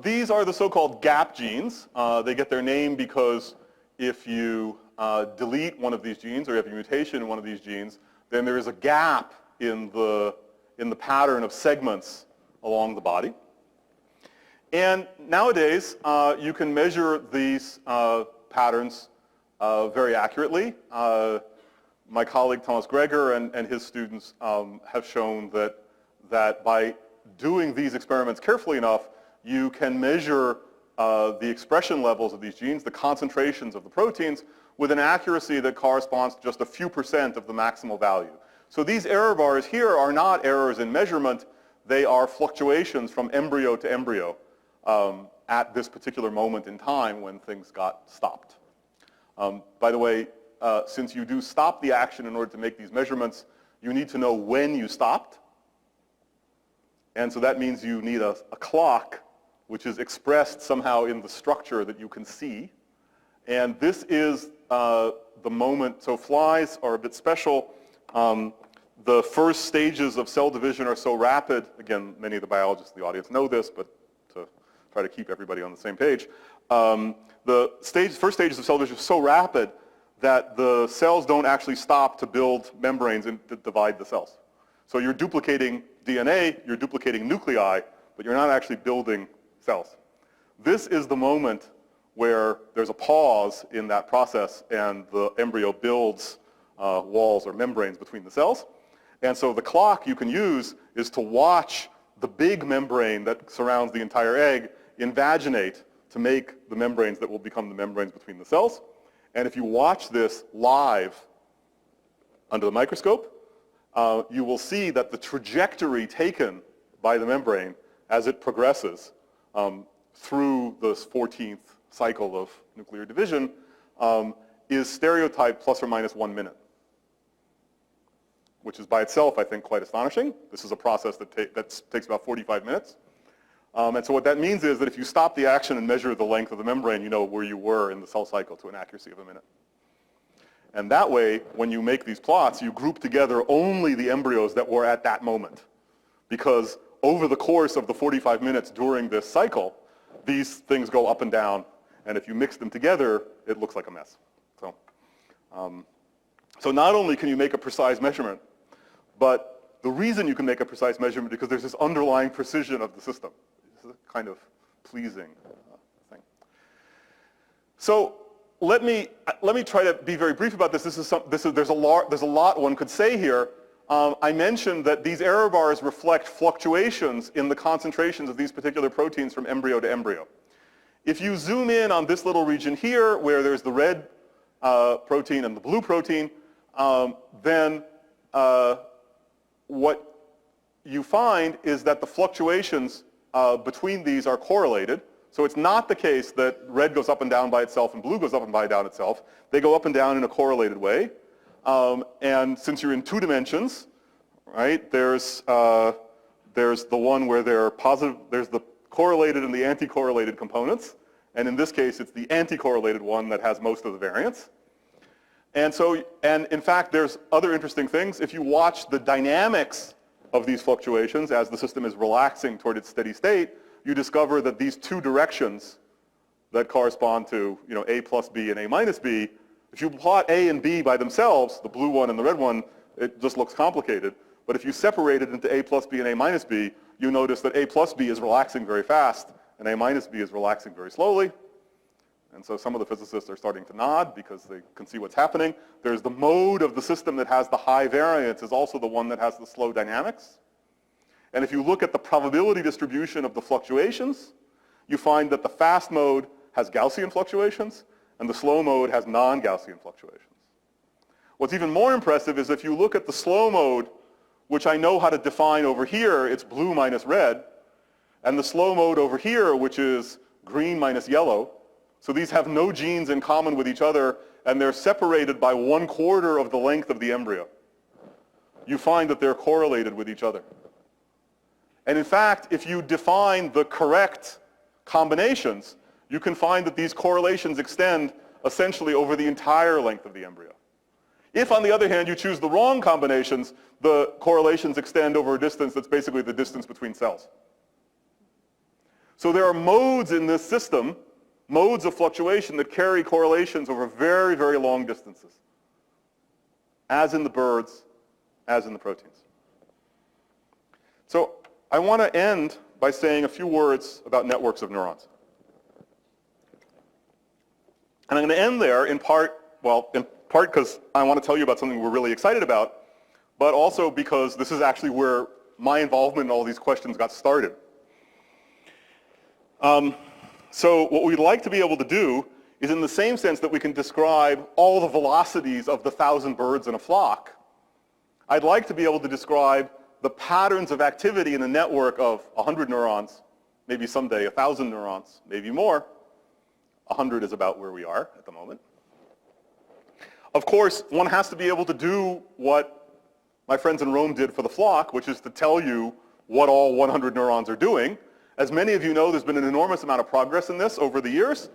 these are the so-called gap genes. They get their name because if you delete one of these genes or you have a mutation in one of these genes, then there is a gap in the pattern of segments along the body. And nowadays, you can measure these patterns very accurately. My colleague Thomas Greger and his students have shown that by doing these experiments carefully enough, you can measure the expression levels of these genes, the concentrations of the proteins, with an accuracy that corresponds to just a few % of the maximal value. So these error bars here are not errors in measurement. They are fluctuations from embryo to embryo at this particular moment in time when things got stopped. By the way, since you do stop the action in order to make these measurements, you need to know when you stopped. And so that means you need a clock which is expressed somehow in the structure that you can see. And this is the moment, so flies are a bit special. The first stages of cell division are so rapid, again, many of the biologists in the audience know this, but to try to keep everybody on the same page, the first stages of cell division are so rapid that the cells don't actually stop to build membranes and to divide the cells. So you're duplicating DNA, you're duplicating nuclei, but you're not actually building cells. This is the moment where there's a pause in that process and the embryo builds walls or membranes between the cells. And so the clock you can use is to watch the big membrane that surrounds the entire egg invaginate to make the membranes that will become the membranes between the cells. And if you watch this live under the microscope, you will see that the trajectory taken by the membrane as it progresses through this 14th cycle of nuclear division is stereotyped plus or minus 1 minute, which is by itself, I think, quite astonishing. This is a process that takes about 45 minutes. And so what that means is that if you stop the action and measure the length of the membrane, you know where you were in the cell cycle to an accuracy of a minute. And that way, when you make these plots, you group together only the embryos that were at that moment. Because over the course of the 45 minutes during this cycle, these things go up and down. And if you mix them together, it looks like a mess. So not only can you make a precise measurement, but the reason you can make a precise measurement is because there's this underlying precision of the system. This is a kind of pleasing thing. So let me try to be very brief about this. There's a lot one could say here. I mentioned that these error bars reflect fluctuations in the concentrations of these particular proteins from embryo to embryo. If you zoom in on this little region here where there's the red protein and the blue protein, then what you find is that the fluctuations between these are correlated. So it's not the case that red goes up and down by itself and blue goes up and down itself. They go up and down in a correlated way. And since you're in 2 dimensions, right, there's the one where they're positive, there's the correlated and the anti-correlated components. And in this case, it's the anti-correlated one that has most of the variance. And in fact, there's other interesting things. If you watch the dynamics of these fluctuations as the system is relaxing toward its steady state, you discover that these 2 directions that correspond to, A plus B and A minus B, if you plot A and B by themselves, the blue one and the red one, it just looks complicated. But if you separate it into A plus B and A minus B, you notice that A plus B is relaxing very fast and A minus B is relaxing very slowly. And so some of the physicists are starting to nod because they can see what's happening. There's the mode of the system that has the high variance is also the one that has the slow dynamics. And if you look at the probability distribution of the fluctuations, you find that the fast mode has Gaussian fluctuations and the slow mode has non-Gaussian fluctuations. What's even more impressive is if you look at the slow mode, which I know how to define over here, it's blue minus red, and the slow mode over here, which is green minus yellow. So these have no genes in common with each other, and they're separated by 1/4 of the length of the embryo. You find that they're correlated with each other. And in fact, if you define the correct combinations, you can find that these correlations extend essentially over the entire length of the embryo. If, on the other hand, you choose the wrong combinations, the correlations extend over a distance that's basically the distance between cells. So there are modes in this system, modes of fluctuation that carry correlations over very, very long distances, as in the birds, as in the proteins. So I want to end by saying a few words about networks of neurons. And I'm going to end there in part because I want to tell you about something we're really excited about, but also because this is actually where my involvement in all these questions got started. So what we'd like to be able to do is, in the same sense that we can describe all the velocities of the 1,000 birds in a flock, I'd like to be able to describe the patterns of activity in a network of 100 neurons, maybe someday 1,000 neurons, maybe more. 100 is about where we are at the moment. Of course, one has to be able to do what my friends in Rome did for the flock, which is to tell you what all 100 neurons are doing. As many of you know, there's been an enormous amount of progress in this over the years.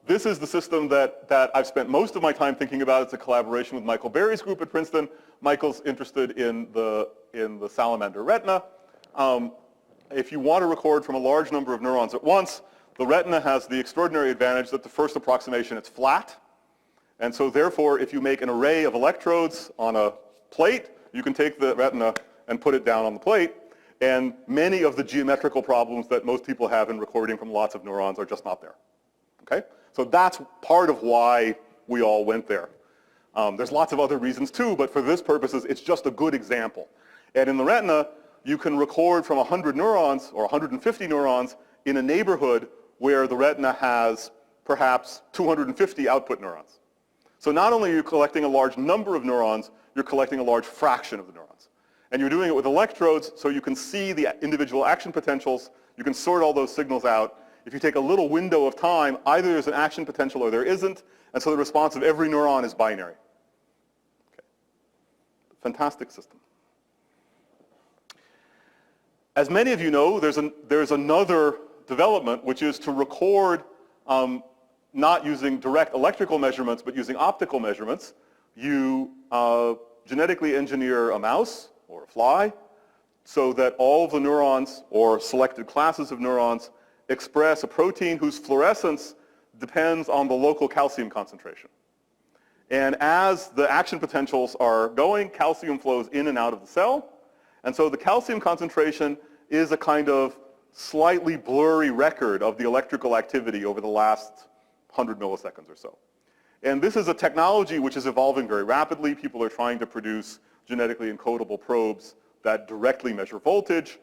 This is the system that I've spent most of my time thinking about. It's a collaboration with Michael Berry's group at Princeton. Michael's interested in the salamander retina. If you want to record from a large number of neurons at once, the retina has the extraordinary advantage that the first approximation, it's flat. And so therefore, if you make an array of electrodes on a plate, you can take the retina and put it down on the plate. And many of the geometrical problems that most people have in recording from lots of neurons are just not there. Okay? So that's part of why we all went there. There's lots of other reasons too, but for this purposes, it's just a good example. And in the retina, you can record from 100 neurons or 150 neurons in a neighborhood where the retina has perhaps 250 output neurons. So not only are you collecting a large number of neurons, you're collecting a large fraction of the neurons. And you're doing it with electrodes, so you can see the individual action potentials. You can sort all those signals out. If you take a little window of time, either there's an action potential or there isn't, and so the response of every neuron is binary. Okay. Fantastic system. As many of you know, there's another development, which is to record not using direct electrical measurements, but using optical measurements. You genetically engineer a mouse or a fly so that all of the neurons or selected classes of neurons express a protein whose fluorescence depends on the local calcium concentration. And as the action potentials are going, calcium flows in and out of the cell. And so the calcium concentration is a kind of slightly blurry record of the electrical activity over the last 100 milliseconds or so. And this is a technology which is evolving very rapidly. People are trying to produce genetically encodable probes that directly measure voltage.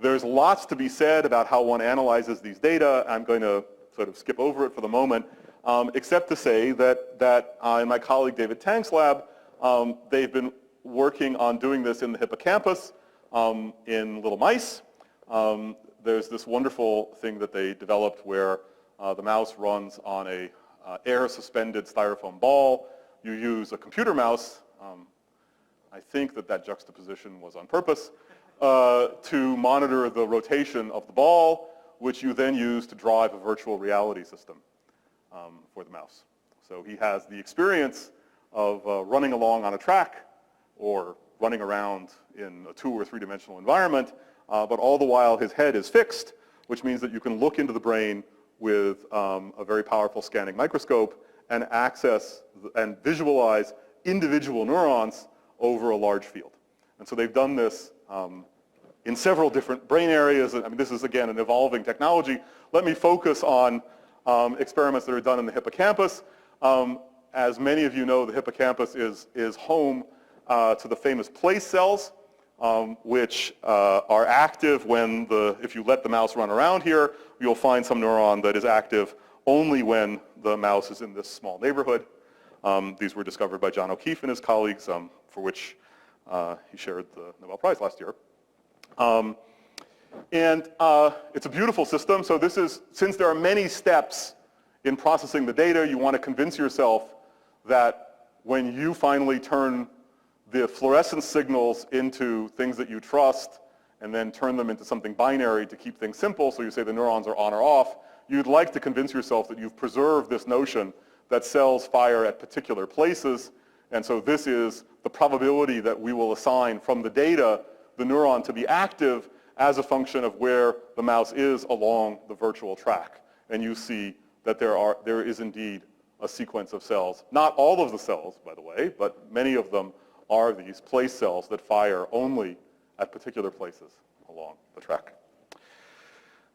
There's lots to be said about how one analyzes these data. I'm going to sort of skip over it for the moment, except to say that in my colleague David Tang's lab, they've been working on doing this in the hippocampus in little mice. There's this wonderful thing that they developed where the mouse runs on a air-suspended styrofoam ball. You use a computer mouse. I think that juxtaposition was on purpose, to monitor the rotation of the ball, which you then use to drive a virtual reality system for the mouse. So he has the experience of running along on a track or running around in a 2- or 3-dimensional environment, but all the while his head is fixed, which means that you can look into the brain with a very powerful scanning microscope and access and visualize individual neurons over a large field. And so they've done this in several different brain areas. I mean, this is, again, an evolving technology. Let me focus on experiments that are done in the hippocampus. As many of you know, the hippocampus is home to the famous place cells, which are active when if you let the mouse run around here, you'll find some neuron that is active only when the mouse is in this small neighborhood. These were discovered by John O'Keefe and his colleagues, for which he shared the Nobel Prize last year. It's a beautiful system. So since there are many steps in processing the data, you want to convince yourself that when you finally turn the fluorescence signals into things that you trust and then turn them into something binary to keep things simple, so you say the neurons are on or off, you'd like to convince yourself that you've preserved this notion that cells fire at particular places, and so this is the probability that we will assign from the data the neuron to be active as a function of where the mouse is along the virtual track. And you see that there is indeed a sequence of cells. Not all of the cells, by the way, but many of them are these place cells that fire only at particular places along the track.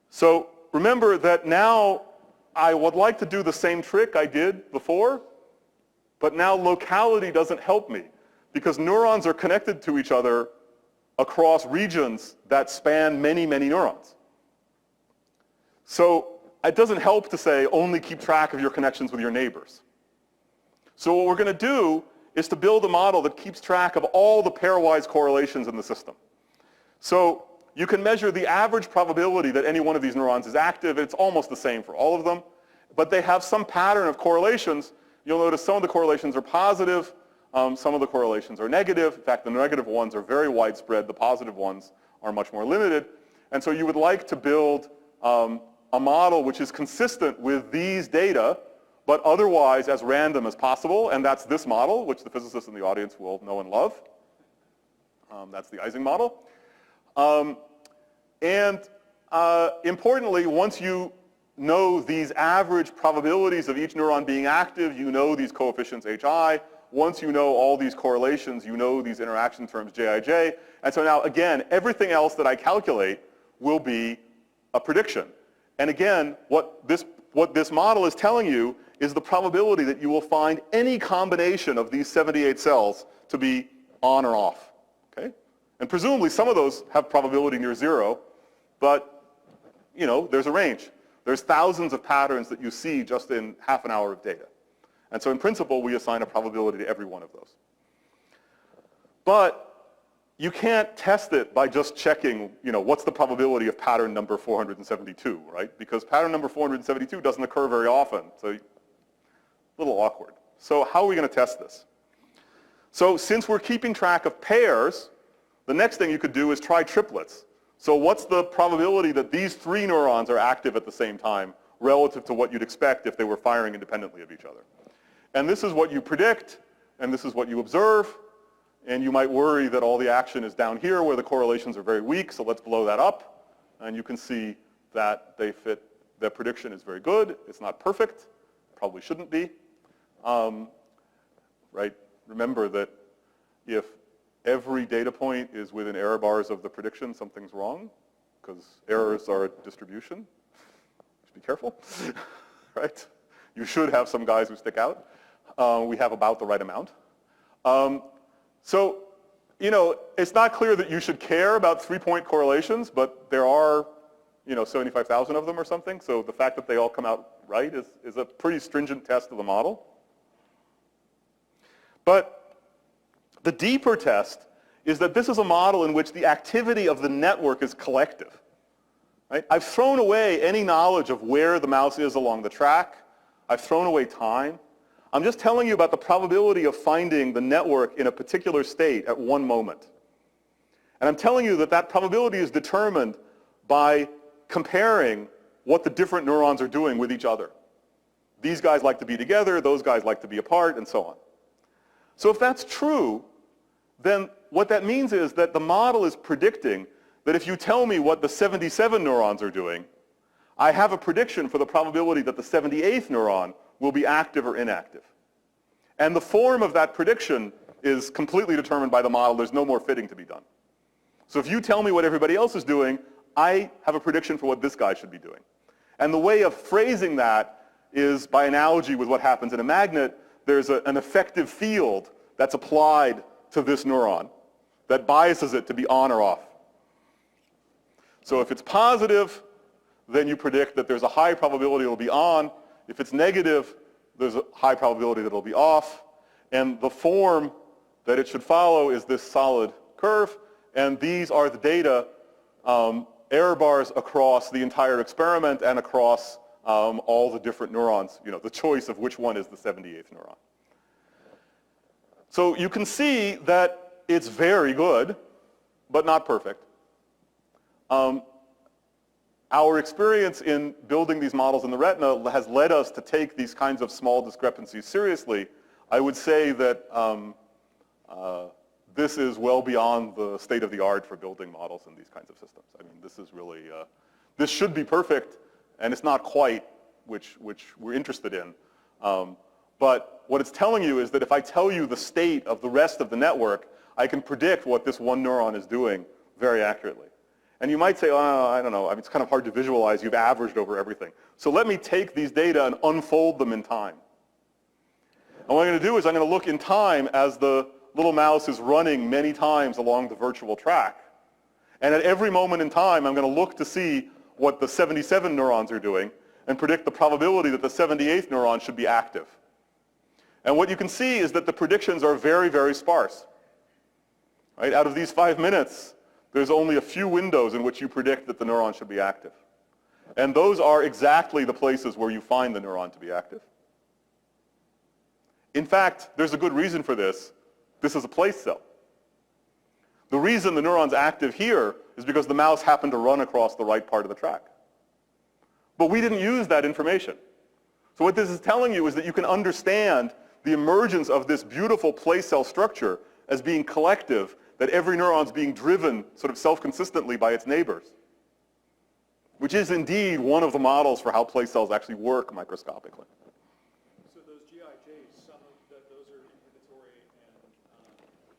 So remember that now I would like to do the same trick I did before, but now locality doesn't help me because neurons are connected to each other across regions that span many, many neurons. So it doesn't help to say only keep track of your connections with your neighbors. So what we're going to do is to build a model that keeps track of all the pairwise correlations in the system. So you can measure the average probability that any one of these neurons is active. It's almost the same for all of them, but they have some pattern of correlations. You'll notice some of the correlations are positive, some of the correlations are negative. In fact, the negative ones are very widespread. The positive ones are much more limited. And so you would like to build a model which is consistent with these data, but otherwise as random as possible. And that's this model, which the physicists in the audience will know and love. That's the Ising model. Importantly, once you know these average probabilities of each neuron being active, you know these coefficients hi. Once you know all these correlations, you know these interaction terms jij. And so now, again, everything else that I calculate will be a prediction. And again, what this model is telling you is the probability that you will find any combination of these 78 cells to be on or off. Okay? And presumably some of those have probability near zero, but there's a range. There's thousands of patterns that you see just in half an hour of data. And so in principle, we assign a probability to every one of those. But you can't test it by just checking, what's the probability of pattern number 472, right? Because pattern number 472 doesn't occur very often, so a little awkward. So how are we going to test this? So since we're keeping track of pairs, the next thing you could do is try triplets. So what's the probability that these three neurons are active at the same time relative to what you'd expect if they were firing independently of each other? And this is what you predict, and this is what you observe. And you might worry that all the action is down here where the correlations are very weak, so let's blow that up. And you can see that they fit, the prediction is very good. It's not perfect, probably shouldn't be. Right? Remember that if every data point is within error bars of the prediction, something's wrong, because errors are a distribution. Just be careful, right? You should have some guys who stick out. We have about the right amount. So, it's not clear that you should care about 3-point correlations, but there are, 75,000 of them or something. So the fact that they all come out right is a pretty stringent test of the model. But the deeper test is that this is a model in which the activity of the network is collective. Right? I've thrown away any knowledge of where the mouse is along the track. I've thrown away time. I'm just telling you about the probability of finding the network in a particular state at one moment. And I'm telling you that that probability is determined by comparing what the different neurons are doing with each other. These guys like to be together, those guys like to be apart, and so on. So if that's true, then what that means is that the model is predicting that if you tell me what the 77 neurons are doing, I have a prediction for the probability that the 78th neuron will be active or inactive. And the form of that prediction is completely determined by the model. There's no more fitting to be done. So if you tell me what everybody else is doing, I have a prediction for what this guy should be doing. And the way of phrasing that is by analogy with what happens in a magnet. There's an effective field that's applied to this neuron that biases it to be on or off. So if it's positive, then you predict that there's a high probability it'll be on. If it's negative, there's a high probability that it'll be off. And the form that it should follow is this solid curve. And these are the data error bars across the entire experiment and across all the different neurons, the choice of which one is the 78th neuron. So you can see that it's very good, but not perfect. our experience in building these models in the retina has led us to take these kinds of small discrepancies seriously. I would say that this is well beyond the state of the art for building models in these kinds of systems. I mean, this is really, this should be perfect, and it's not quite, which we're interested in. But what it's telling you is that if I tell you the state of the rest of the network, I can predict what this one neuron is doing very accurately. And you might say, oh, I don't know, I mean, it's kind of hard to visualize. You've averaged over everything. So let me take these data and unfold them in time. And what I'm going to do is I'm going to look in time as the little mouse is running many times along the virtual track. And at every moment in time, I'm going to look to see what the 77 neurons are doing and predict the probability that the 78th neuron should be active. And what you can see is that the predictions are very, very sparse. Right? Out of these 5 minutes, there's only a few windows in which you predict that the neuron should be active. And those are exactly the places where you find the neuron to be active. In fact, there's a good reason for this. This is a place cell. The reason the neuron's active here is because the mouse happened to run across the right part of the track. But we didn't use that information. So what this is telling you is that you can understand the emergence of this beautiful place cell structure as being collective, that every neuron's being driven sort of self-consistently by its neighbors, which is indeed one of the models for how place cells actually work microscopically. So those GIJs, some of those are inhibitory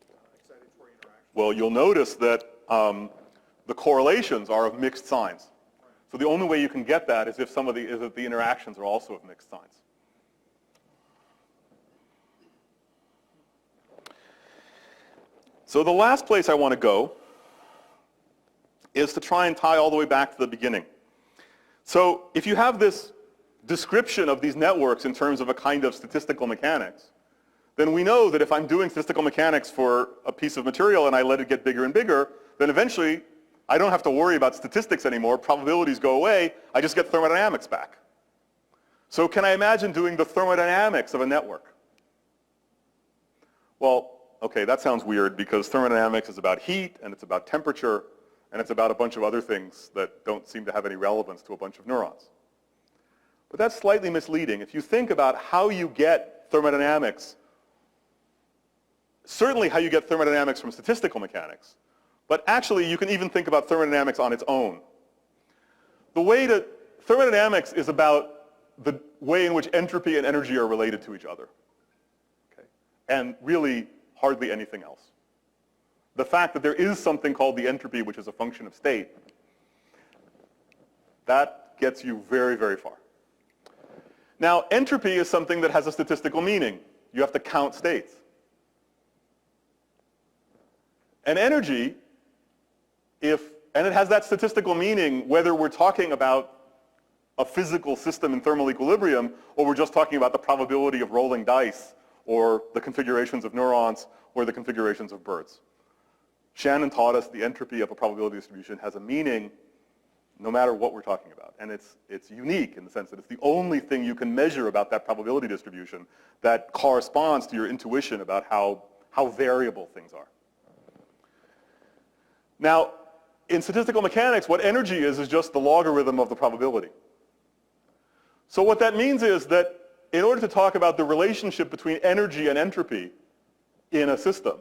and excitatory interactions. Well, you'll notice that the correlations are of mixed signs. So the only way you can get that is if the interactions are also of mixed signs. So the last place I want to go is to try and tie all the way back to the beginning. So if you have this description of these networks in terms of a kind of statistical mechanics, then we know that if I'm doing statistical mechanics for a piece of material and I let it get bigger and bigger, then eventually I don't have to worry about statistics anymore. Probabilities go away. I just get thermodynamics back. So can I imagine doing the thermodynamics of a network? Well, okay, that sounds weird because thermodynamics is about heat and it's about temperature and it's about a bunch of other things that don't seem to have any relevance to a bunch of neurons. But that's slightly misleading. If you think about how you get thermodynamics, certainly how you get thermodynamics from statistical mechanics, but actually you can even think about thermodynamics on its own. Thermodynamics is about the way in which entropy and energy are related to each other. Okay? And really hardly anything else. The fact that there is something called the entropy, which is a function of state, that gets you very, very far. Now, entropy is something that has a statistical meaning. You have to count states. And energy, and it has that statistical meaning whether we're talking about a physical system in thermal equilibrium or we're just talking about the probability of rolling dice or the configurations of neurons or the configurations of birds. Shannon taught us the entropy of a probability distribution has a meaning no matter what we're talking about. And it's unique in the sense that it's the only thing you can measure about that probability distribution that corresponds to your intuition about how variable things are. Now, in statistical mechanics, what energy is just the logarithm of the probability. So what that means is that in order to talk about the relationship between energy and entropy in a system,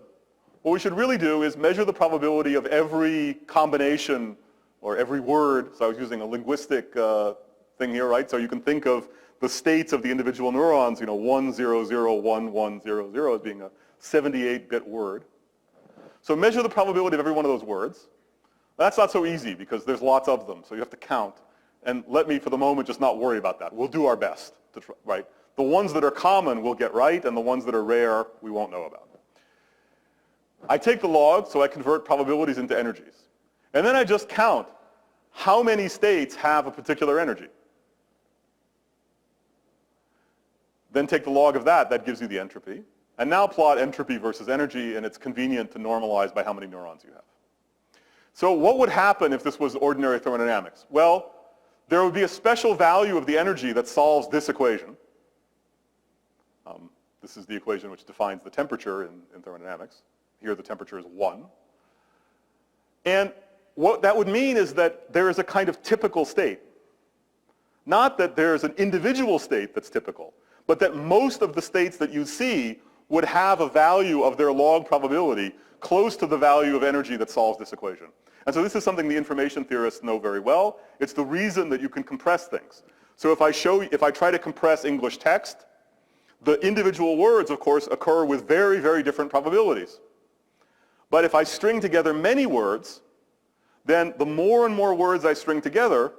what we should really do is measure the probability of every combination or every word. So I was using a linguistic thing here, right? So you can think of the states of the individual neurons, 1001100 as being a 78-bit word. So measure the probability of every one of those words. That's not so easy because there's lots of them, so you have to count. And let me, for the moment, just not worry about that. We'll do our best to try, right? The ones that are common we'll get right, and the ones that are rare we won't know about. I take the log, so I convert probabilities into energies. And then I just count how many states have a particular energy. Then take the log of that. That gives you the entropy. And now plot entropy versus energy, and it's convenient to normalize by how many neurons you have. So what would happen if this was ordinary thermodynamics? Well, there would be a special value of the energy that solves this equation. This is the equation which defines the temperature in thermodynamics. Here the temperature is 1. And what that would mean is that there is a kind of typical state. Not that there is an individual state that's typical, but that most of the states that you see would have a value of their log probability close to the value of energy that solves this equation. And so this is something the information theorists know very well. It's the reason that you can compress things. So if I try to compress English text, the individual words, of course, occur with very, very different probabilities. But if I string together many words, then the more and more words I string together,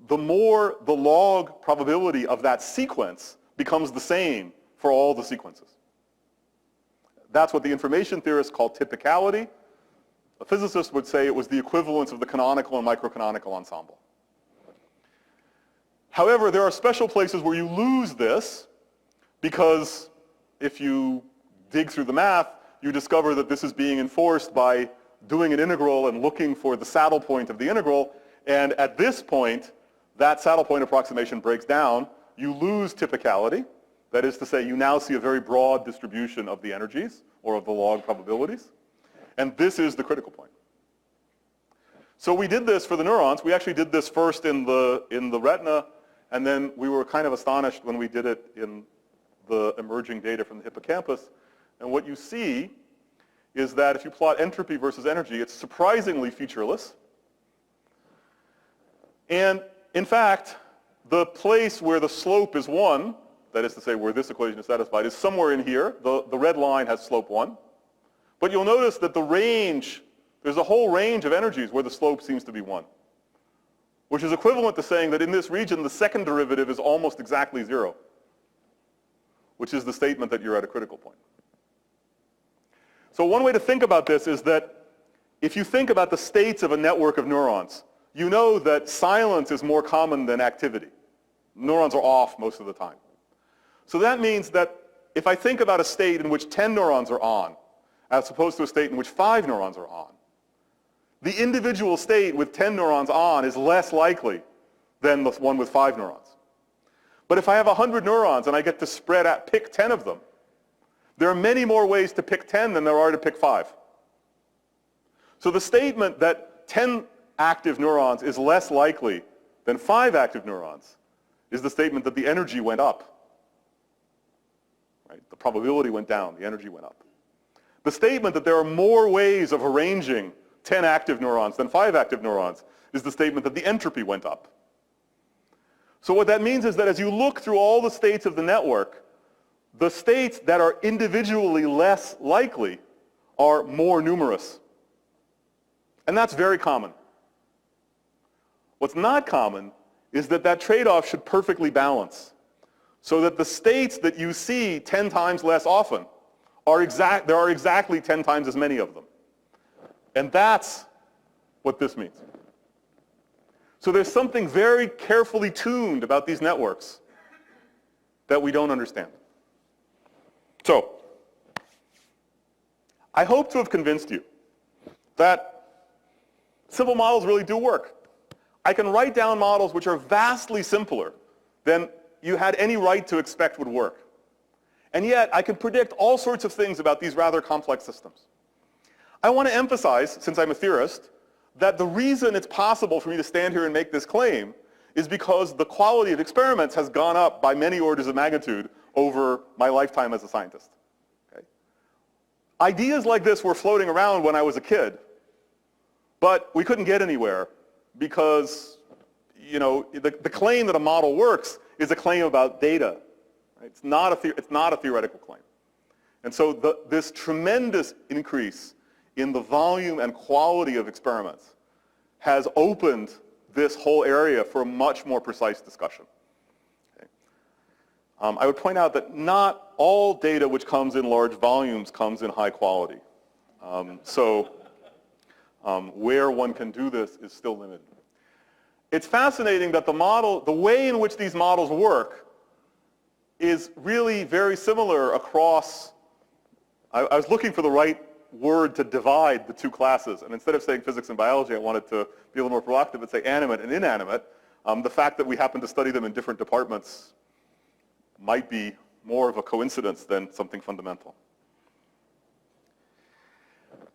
the more the log probability of that sequence becomes the same for all the sequences. That's what the information theorists call typicality. A physicist would say it was the equivalence of the canonical and microcanonical ensemble. However, there are special places where you lose this because if you dig through the math, you discover that this is being enforced by doing an integral and looking for the saddle point of the integral. And at this point, that saddle point approximation breaks down. You lose typicality. That is to say, you now see a very broad distribution of the energies or of the log probabilities. And this is the critical point. So we did this for the neurons. We actually did this first in the retina, and then we were kind of astonished when we did it in the emerging data from the hippocampus. And what you see is that if you plot entropy versus energy, it's surprisingly featureless. And in fact, the place where the slope is 1, that is to say where this equation is satisfied, is somewhere in here. The red line has slope 1. But you'll notice that the range, there's a whole range of energies where the slope seems to be 1, which is equivalent to saying that in this region, the second derivative is almost exactly 0, which is the statement that you're at a critical point. So one way to think about this is that if you think about the states of a network of neurons, you know that silence is more common than activity. Neurons are off most of the time. So that means that if I think about a state in which 10 neurons are on, as opposed to a state in which 5 neurons are on, the individual state with 10 neurons on is less likely than the one with 5 neurons. But if I have 100 neurons and I get to pick 10 of them, there are many more ways to pick 10 than there are to pick 5. So the statement that 10 active neurons is less likely than 5 active neurons is the statement that the energy went up. Right? The probability went down, the energy went up. The statement that there are more ways of arranging 10 active neurons than 5 active neurons is the statement that the entropy went up. So what that means is that as you look through all the states of the network, the states that are individually less likely are more numerous. And that's very common. What's not common is that that trade-off should perfectly balance, so that the states that you see 10 times less often there are exactly 10 times as many of them. And that's what this means. So there's something very carefully tuned about these networks that we don't understand. So, I hope to have convinced you that simple models really do work. I can write down models which are vastly simpler than you had any right to expect would work. And yet, I can predict all sorts of things about these rather complex systems. I want to emphasize, since I'm a theorist, that the reason it's possible for me to stand here and make this claim is because the quality of experiments has gone up by many orders of magnitude over my lifetime as a scientist. Okay? Ideas like this were floating around when I was a kid, but we couldn't get anywhere because, the claim that a model works is a claim about data. Right? It's not a theoretical claim. And so this tremendous increase in the volume and quality of experiments has opened this whole area for a much more precise discussion. Okay. I would point out that not all data which comes in large volumes comes in high quality. Where one can do this is still limited. It's fascinating that the way in which these models work is really very similar across. I was looking for the right word to divide the two classes, and instead of saying physics and biology, I wanted to be a little more provocative and say animate and inanimate. The fact that we happen to study them in different departments might be more of a coincidence than something fundamental.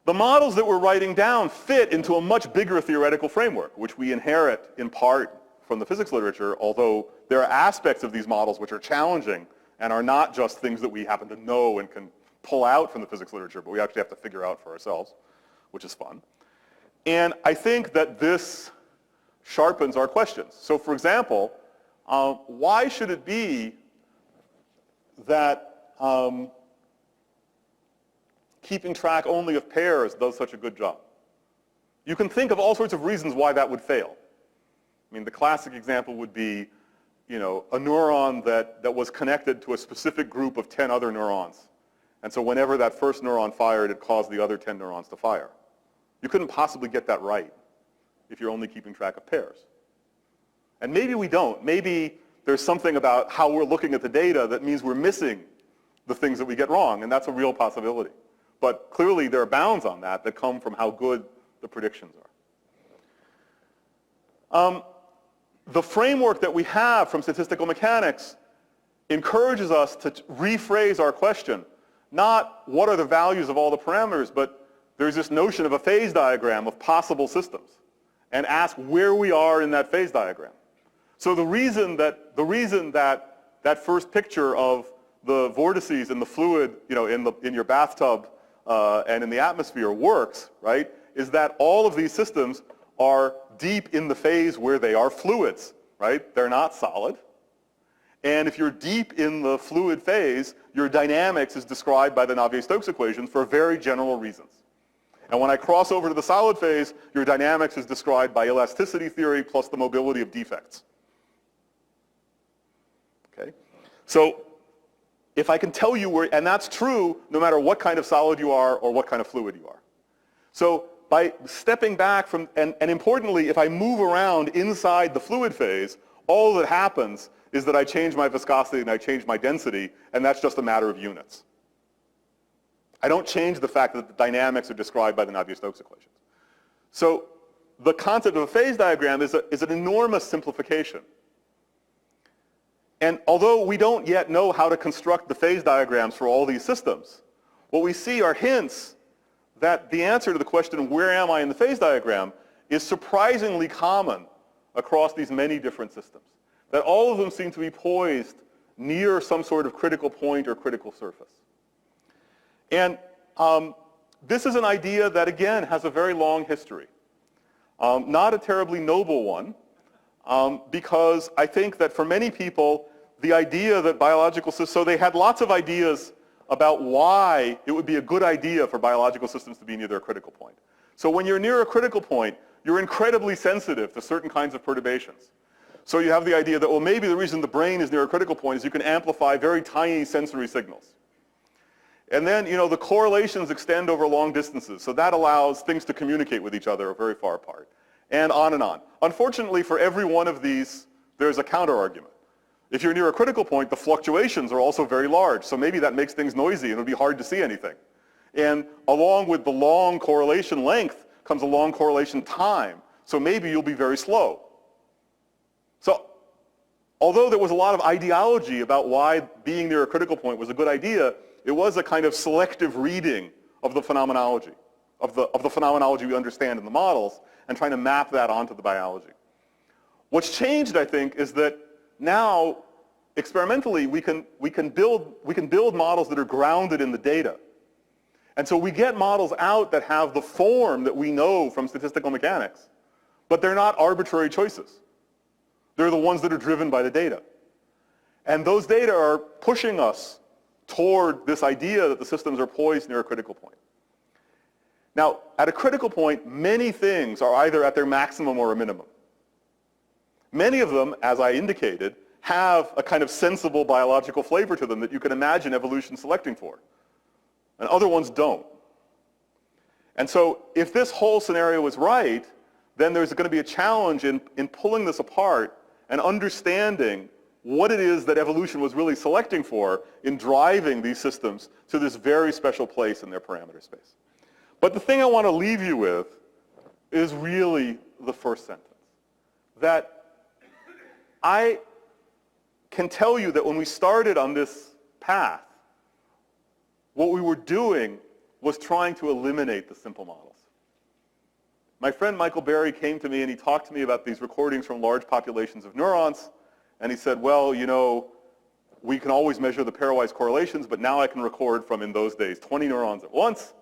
The models that we're writing down fit into a much bigger theoretical framework, which we inherit in part from the physics literature, although there are aspects of these models which are challenging and are not just things that we happen to know and can pull out from the physics literature, but we actually have to figure out for ourselves, which is fun. And I think that this sharpens our questions. So for example, why should it be that keeping track only of pairs does such a good job? You can think of all sorts of reasons why that would fail. I mean, the classic example would be, a neuron that was connected to a specific group of 10 other neurons. And so whenever that first neuron fired, it caused the other 10 neurons to fire. You couldn't possibly get that right if you're only keeping track of pairs. And maybe we don't. Maybe there's something about how we're looking at the data that means we're missing the things that we get wrong, and that's a real possibility. But clearly there are bounds on that come from how good the predictions are. The framework that we have from statistical mechanics encourages us to rephrase our question, not what are the values of all the parameters, but there's this notion of a phase diagram of possible systems, and ask where we are in that phase diagram. So the reason that that first picture of the vortices in the fluid, in your bathtub and in the atmosphere works, right, is that all of these systems are deep in the phase where they are fluids, right? They're not solid. And if you're deep in the fluid phase, your dynamics is described by the Navier-Stokes equations for very general reasons. And when I cross over to the solid phase, your dynamics is described by elasticity theory plus the mobility of defects. Okay? So if I can tell you where, and that's true no matter what kind of solid you are or what kind of fluid you are. So by stepping back from, and importantly, if I move around inside the fluid phase, all that happens is that I change my viscosity and I change my density, and that's just a matter of units. I don't change the fact that the dynamics are described by the Navier-Stokes equations. So the concept of a phase diagram is an enormous simplification. And although we don't yet know how to construct the phase diagrams for all these systems, what we see are hints that the answer to the question, where am I in the phase diagram, is surprisingly common across these many different systems. That all of them seem to be poised near some sort of critical point or critical surface. And this is an idea that, again, has a very long history. Not a terribly noble one, because I think that for many people, the idea that biological systems, so they had lots of ideas about why it would be a good idea for biological systems to be near their critical point. So when you're near a critical point, you're incredibly sensitive to certain kinds of perturbations. So you have the idea that, well, maybe the reason the brain is near a critical point is you can amplify very tiny sensory signals. And then, the correlations extend over long distances, so that allows things to communicate with each other very far apart, and on and on. Unfortunately, for every one of these, there's a counter-argument. If you're near a critical point, the fluctuations are also very large, so maybe that makes things noisy and it'll be hard to see anything. And along with the long correlation length comes a long correlation time, so maybe you'll be very slow. So although there was a lot of ideology about why being near a critical point was a good idea, it was a kind of selective reading of the phenomenology, of the phenomenology we understand in the models, and trying to map that onto the biology. What's changed, I think, is that now, experimentally, we can build models that are grounded in the data. And so we get models out that have the form that we know from statistical mechanics, but they're not arbitrary choices. They're the ones that are driven by the data. And those data are pushing us toward this idea that the systems are poised near a critical point. Now, at a critical point, many things are either at their maximum or a minimum. Many of them, as I indicated, have a kind of sensible biological flavor to them that you can imagine evolution selecting for. And other ones don't. And so if this whole scenario is right, then there's going to be a challenge in pulling this apart and understanding what it is that evolution was really selecting for in driving these systems to this very special place in their parameter space. But the thing I want to leave you with is really the first sentence. That I can tell you that when we started on this path, what we were doing was trying to eliminate the simple models. My friend Michael Berry came to me and he talked to me about these recordings from large populations of neurons, and he said, well, you know, we can always measure the pairwise correlations, but now I can record from, in those days, 20 neurons at once.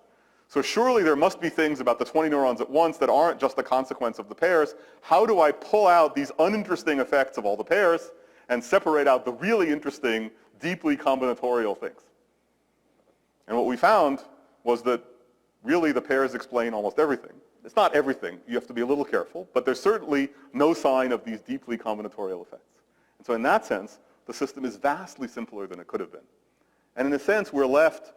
So surely there must be things about the 20 neurons at once that aren't just the consequence of the pairs. How do I pull out these uninteresting effects of all the pairs and separate out the really interesting, deeply combinatorial things? And what we found was that really the pairs explain almost everything. It's not everything. You have to be a little careful, but there's certainly no sign of these deeply combinatorial effects. And so in that sense, the system is vastly simpler than it could have been. And in a sense, we're left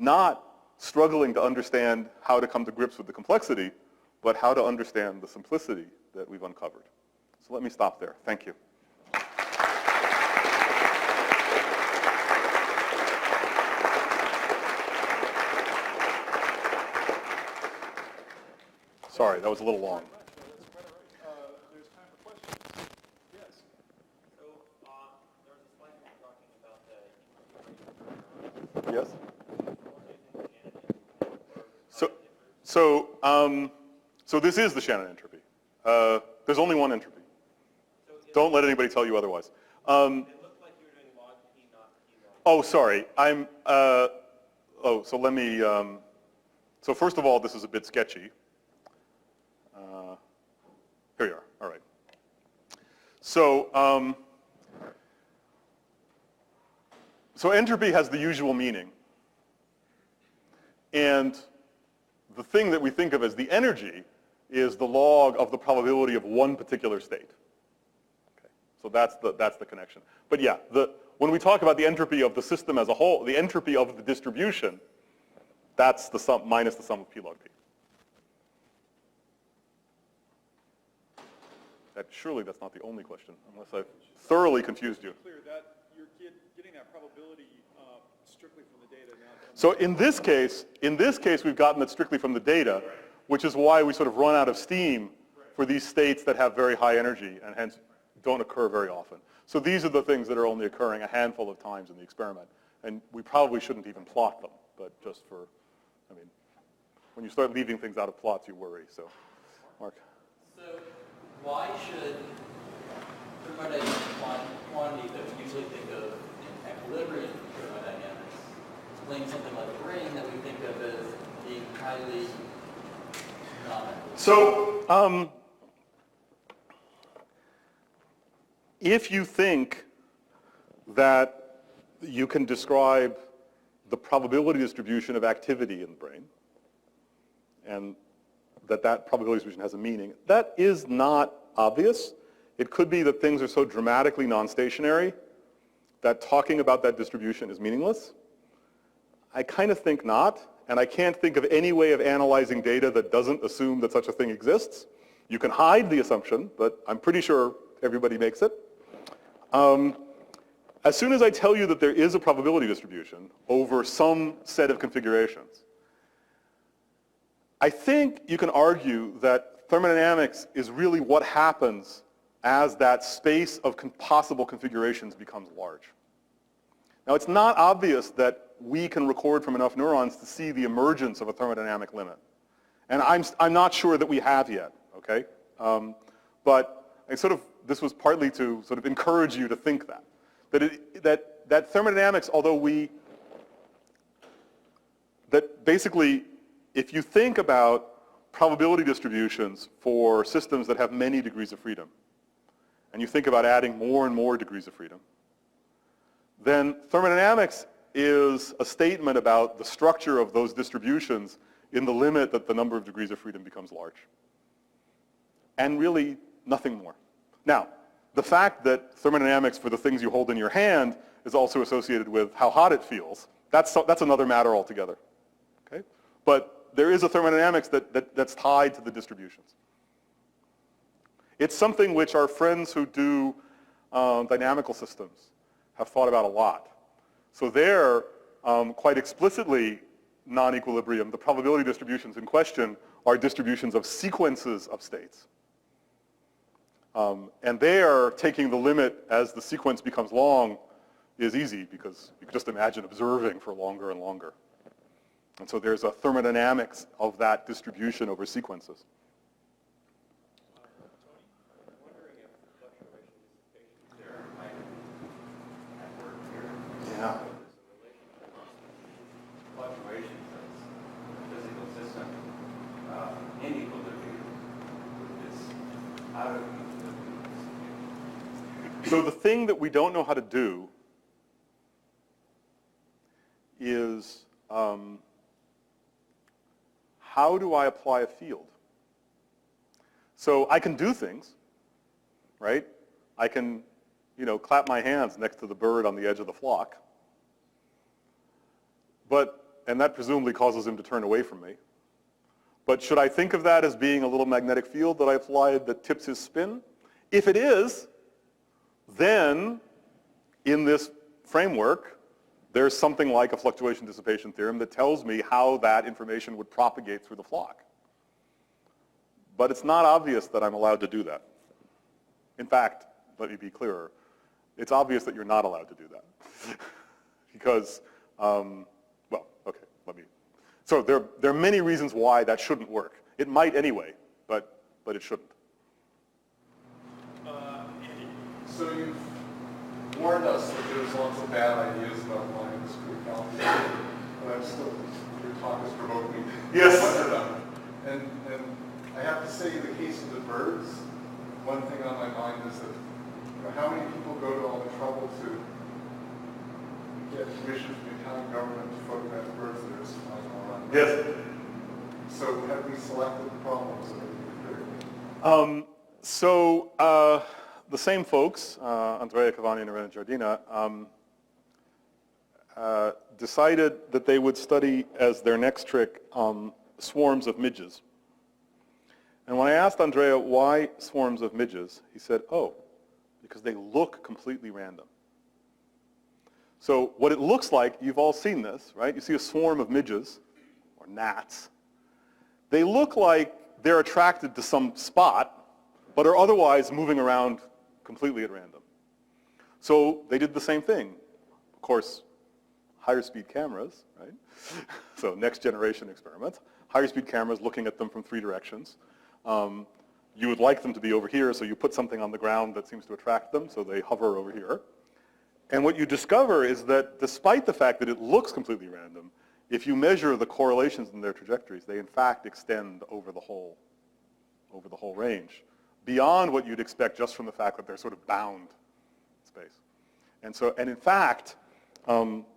not struggling to understand how to come to grips with the complexity, but how to understand the simplicity that we've uncovered. So let me stop there. Thank you. Sorry, that was a little long. There's time for questions. Yes. So there was a slide you were talking about the Yes? So this is the Shannon entropy. There's only one entropy. Don't let anybody tell you otherwise. It looked like you were doing log P, not P log. Oh, sorry. So let me, so first of all, this is a bit sketchy. Here you are. All right. So, so entropy has the usual meaning. And the thing that we think of as the energy is the log of the probability of one particular state. Okay. So that's the connection. But yeah, when we talk about the entropy of the system as a whole, the entropy of the distribution, that's the sum minus the sum of P log P. Surely that's not the only question, unless I've thoroughly confused you. Clear that you're getting that probability strictly from the data, not from So in this case, we've gotten it strictly from the data, which is why we sort of run out of steam for these states that have very high energy and hence don't occur very often. So these are the things that are only occurring a handful of times in the experiment. And we probably shouldn't even plot them, but just for, I mean, when you start leaving things out of plots, you worry. So, Mark. So why should thermodynamic quantities that we usually think of in equilibrium thermodynamics explain something like a ring that we think of as being highly non-equilibrium? So if you think that you can describe the probability distribution of activity in the brain, and that probability distribution has a meaning, that is not obvious. It could be that things are so dramatically non-stationary that talking about that distribution is meaningless. I kind of think not, and I can't think of any way of analyzing data that doesn't assume that such a thing exists. You can hide the assumption, but I'm pretty sure everybody makes it. As soon as I tell you that there is a probability distribution over some set of configurations, I think you can argue that thermodynamics is really what happens as that space of possible configurations becomes large. Now, it's not obvious that we can record from enough neurons to see the emergence of a thermodynamic limit. And I'm not sure that we have yet, okay? But this was partly to sort of encourage you to think that thermodynamics, although that basically, if you think about probability distributions for systems that have many degrees of freedom, and you think about adding more and more degrees of freedom, then thermodynamics is a statement about the structure of those distributions in the limit that the number of degrees of freedom becomes large. And really, nothing more. Now, the fact that thermodynamics for the things you hold in your hand is also associated with how hot it feels, that's another matter altogether. Okay? But there is a thermodynamics that's tied to the distributions. It's something which our friends who do dynamical systems have thought about a lot. So there, quite explicitly, non-equilibrium, the probability distributions in question are distributions of sequences of states. And there, taking the limit as the sequence becomes long is easy because you can just imagine observing for longer and longer. And so there's a thermodynamics of that distribution over sequences. I'm wondering if the fluctuation dissipation theorem might have worked here. Yeah. There's a relationship between fluctuations as a physical system in equilibrium is out of equilibrium. So the thing that we don't know how to do is how do I apply a field? So I can do things, right? I can, clap my hands next to the bird on the edge of the flock. And that presumably causes him to turn away from me. But should I think of that as being a little magnetic field that I applied that tips his spin? If it is, then in this framework, there's something like a fluctuation dissipation theorem that tells me how that information would propagate through the flock. But it's not obvious that I'm allowed to do that. In fact, let me be clearer, it's obvious that you're not allowed to do that. Because, so there are many reasons why that shouldn't work. It might anyway, but it shouldn't. Andy? So you've warned us that there's lots of bad ideas about applying this criticality, but I'm still, your talk has provoked me to Yes. wonder them. And I have to say, in the case of the birds, one thing on my mind is that how many people go to all the trouble to get permission from the Italian government to photograph birds that are flying all around? Yes. So have we selected the problems that are critical? The same folks, Andrea Cavani and Irene Giardina, decided that they would study as their next trick swarms of midges. And when I asked Andrea why swarms of midges, he said, oh, because they look completely random. So what it looks like, you've all seen this, right? You see a swarm of midges, or gnats. They look like they're attracted to some spot, but are otherwise moving around completely at random. So they did the same thing. Of course, higher speed cameras, right? So next generation experiments. Higher speed cameras looking at them from 3 directions. You would like them to be over here, so you put something on the ground that seems to attract them, so they hover over here. And what you discover is that despite the fact that it looks completely random, if you measure the correlations in their trajectories, they in fact extend over the whole range, beyond what you'd expect just from the fact that they're sort of bound in space. And in fact,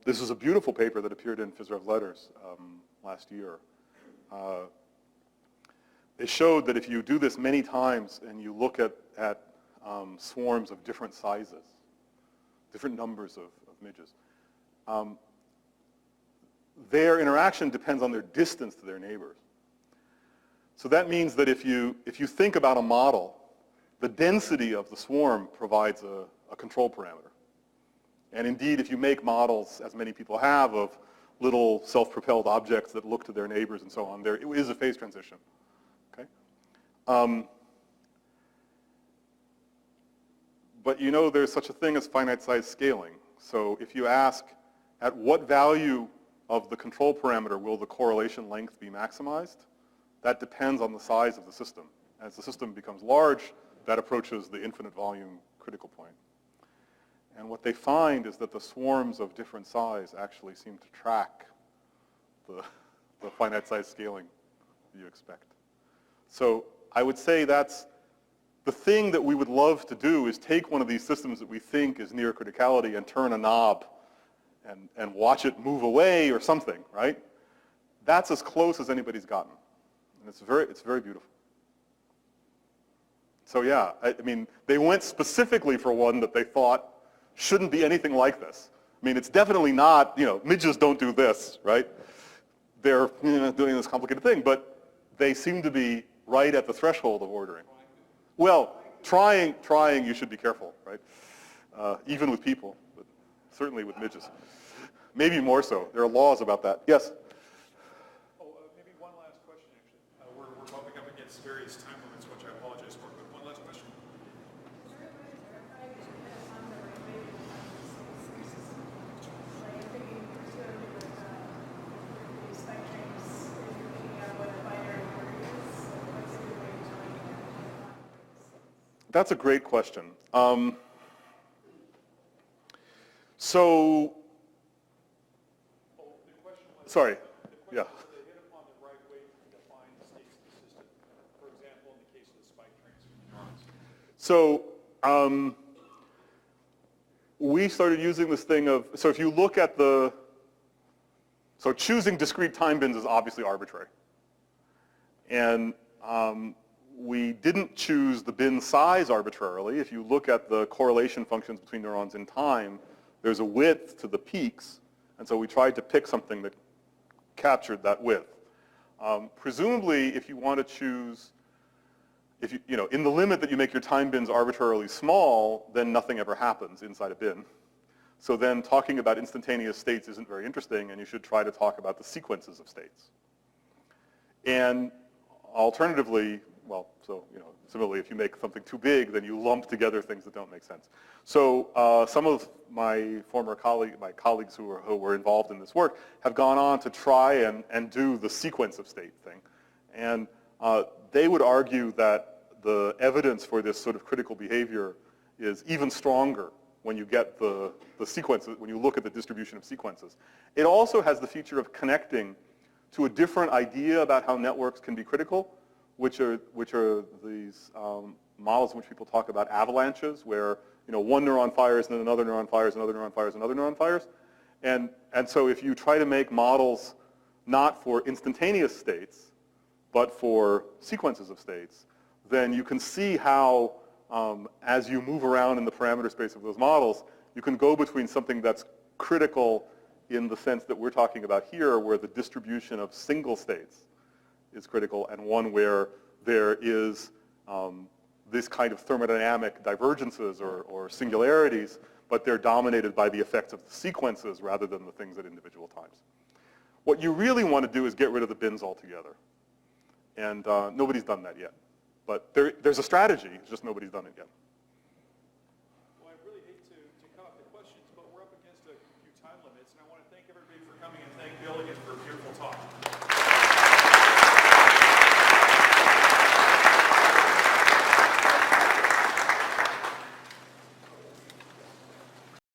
this is a beautiful paper that appeared in Phys Rev Letters last year. They showed that if you do this many times and you look at swarms of different sizes, different numbers of midges, their interaction depends on their distance to their neighbors. So that means that if you think about a model, the density of the swarm provides a control parameter. And indeed, if you make models, as many people have, of little self-propelled objects that look to their neighbors and so on, there is a phase transition. Okay? But there's such a thing as finite size scaling. So if you ask, at what value of the control parameter will the correlation length be maximized? That depends on the size of the system. As the system becomes large, that approaches the infinite volume critical point. And what they find is that the swarms of different size actually seem to track the finite size scaling you expect. So I would say that's the thing that we would love to do, is take one of these systems that we think is near criticality and turn a knob and watch it move away or something, right? That's as close as anybody's gotten. And it's very beautiful. So yeah, I mean, they went specifically for one that they thought shouldn't be anything like this. I mean, it's definitely not, midges don't do this, right? They're doing this complicated thing, but they seem to be right at the threshold of ordering. Well, trying, you should be careful, right? Even with people, but certainly with midges. Maybe more so. There are laws about that. Yes? Maybe one last question, actually. We're bumping up against various time limits, which I apologize for, but one last question. Like, I'm thinking, That's a great question. So, The question was, sorry, the yeah. question was, they hit upon the right way to define the states of the system. For example, in the case of the spike transfer neurons. So we started using this thing of, so if you look at the, so choosing discrete time bins is obviously arbitrary. And we didn't choose the bin size arbitrarily. If you look at the correlation functions between neurons in time, there's a width to the peaks. And so we tried to pick something that captured that width. Presumably, if you want to choose, if you know, in the limit that you make your time bins arbitrarily small, then nothing ever happens inside a bin. So then talking about instantaneous states isn't very interesting, and you should try to talk about the sequences of states. And alternatively, well, so, you know, similarly, if you make something too big, then you lump together things that don't make sense. So some of my colleagues who were involved in this work have gone on to try and do the sequence of state thing. And they would argue that the evidence for this sort of critical behavior is even stronger when you get the sequences, when you look at the distribution of sequences. It also has the feature of connecting to a different idea about how networks can be critical, which are these models in which people talk about avalanches, where, you know, one neuron fires and then another neuron fires, another neuron fires, another neuron fires. And so if you try to make models not for instantaneous states, but for sequences of states, then you can see how, as you move around in the parameter space of those models, you can go between something that's critical in the sense that we're talking about here, where the distribution of single states is critical, and one where there is this kind of thermodynamic divergences or singularities, but they're dominated by the effects of the sequences rather than the things at individual times. What you really want to do is get rid of the bins altogether. And nobody's done that yet. But there's a strategy, it's just nobody's done it yet.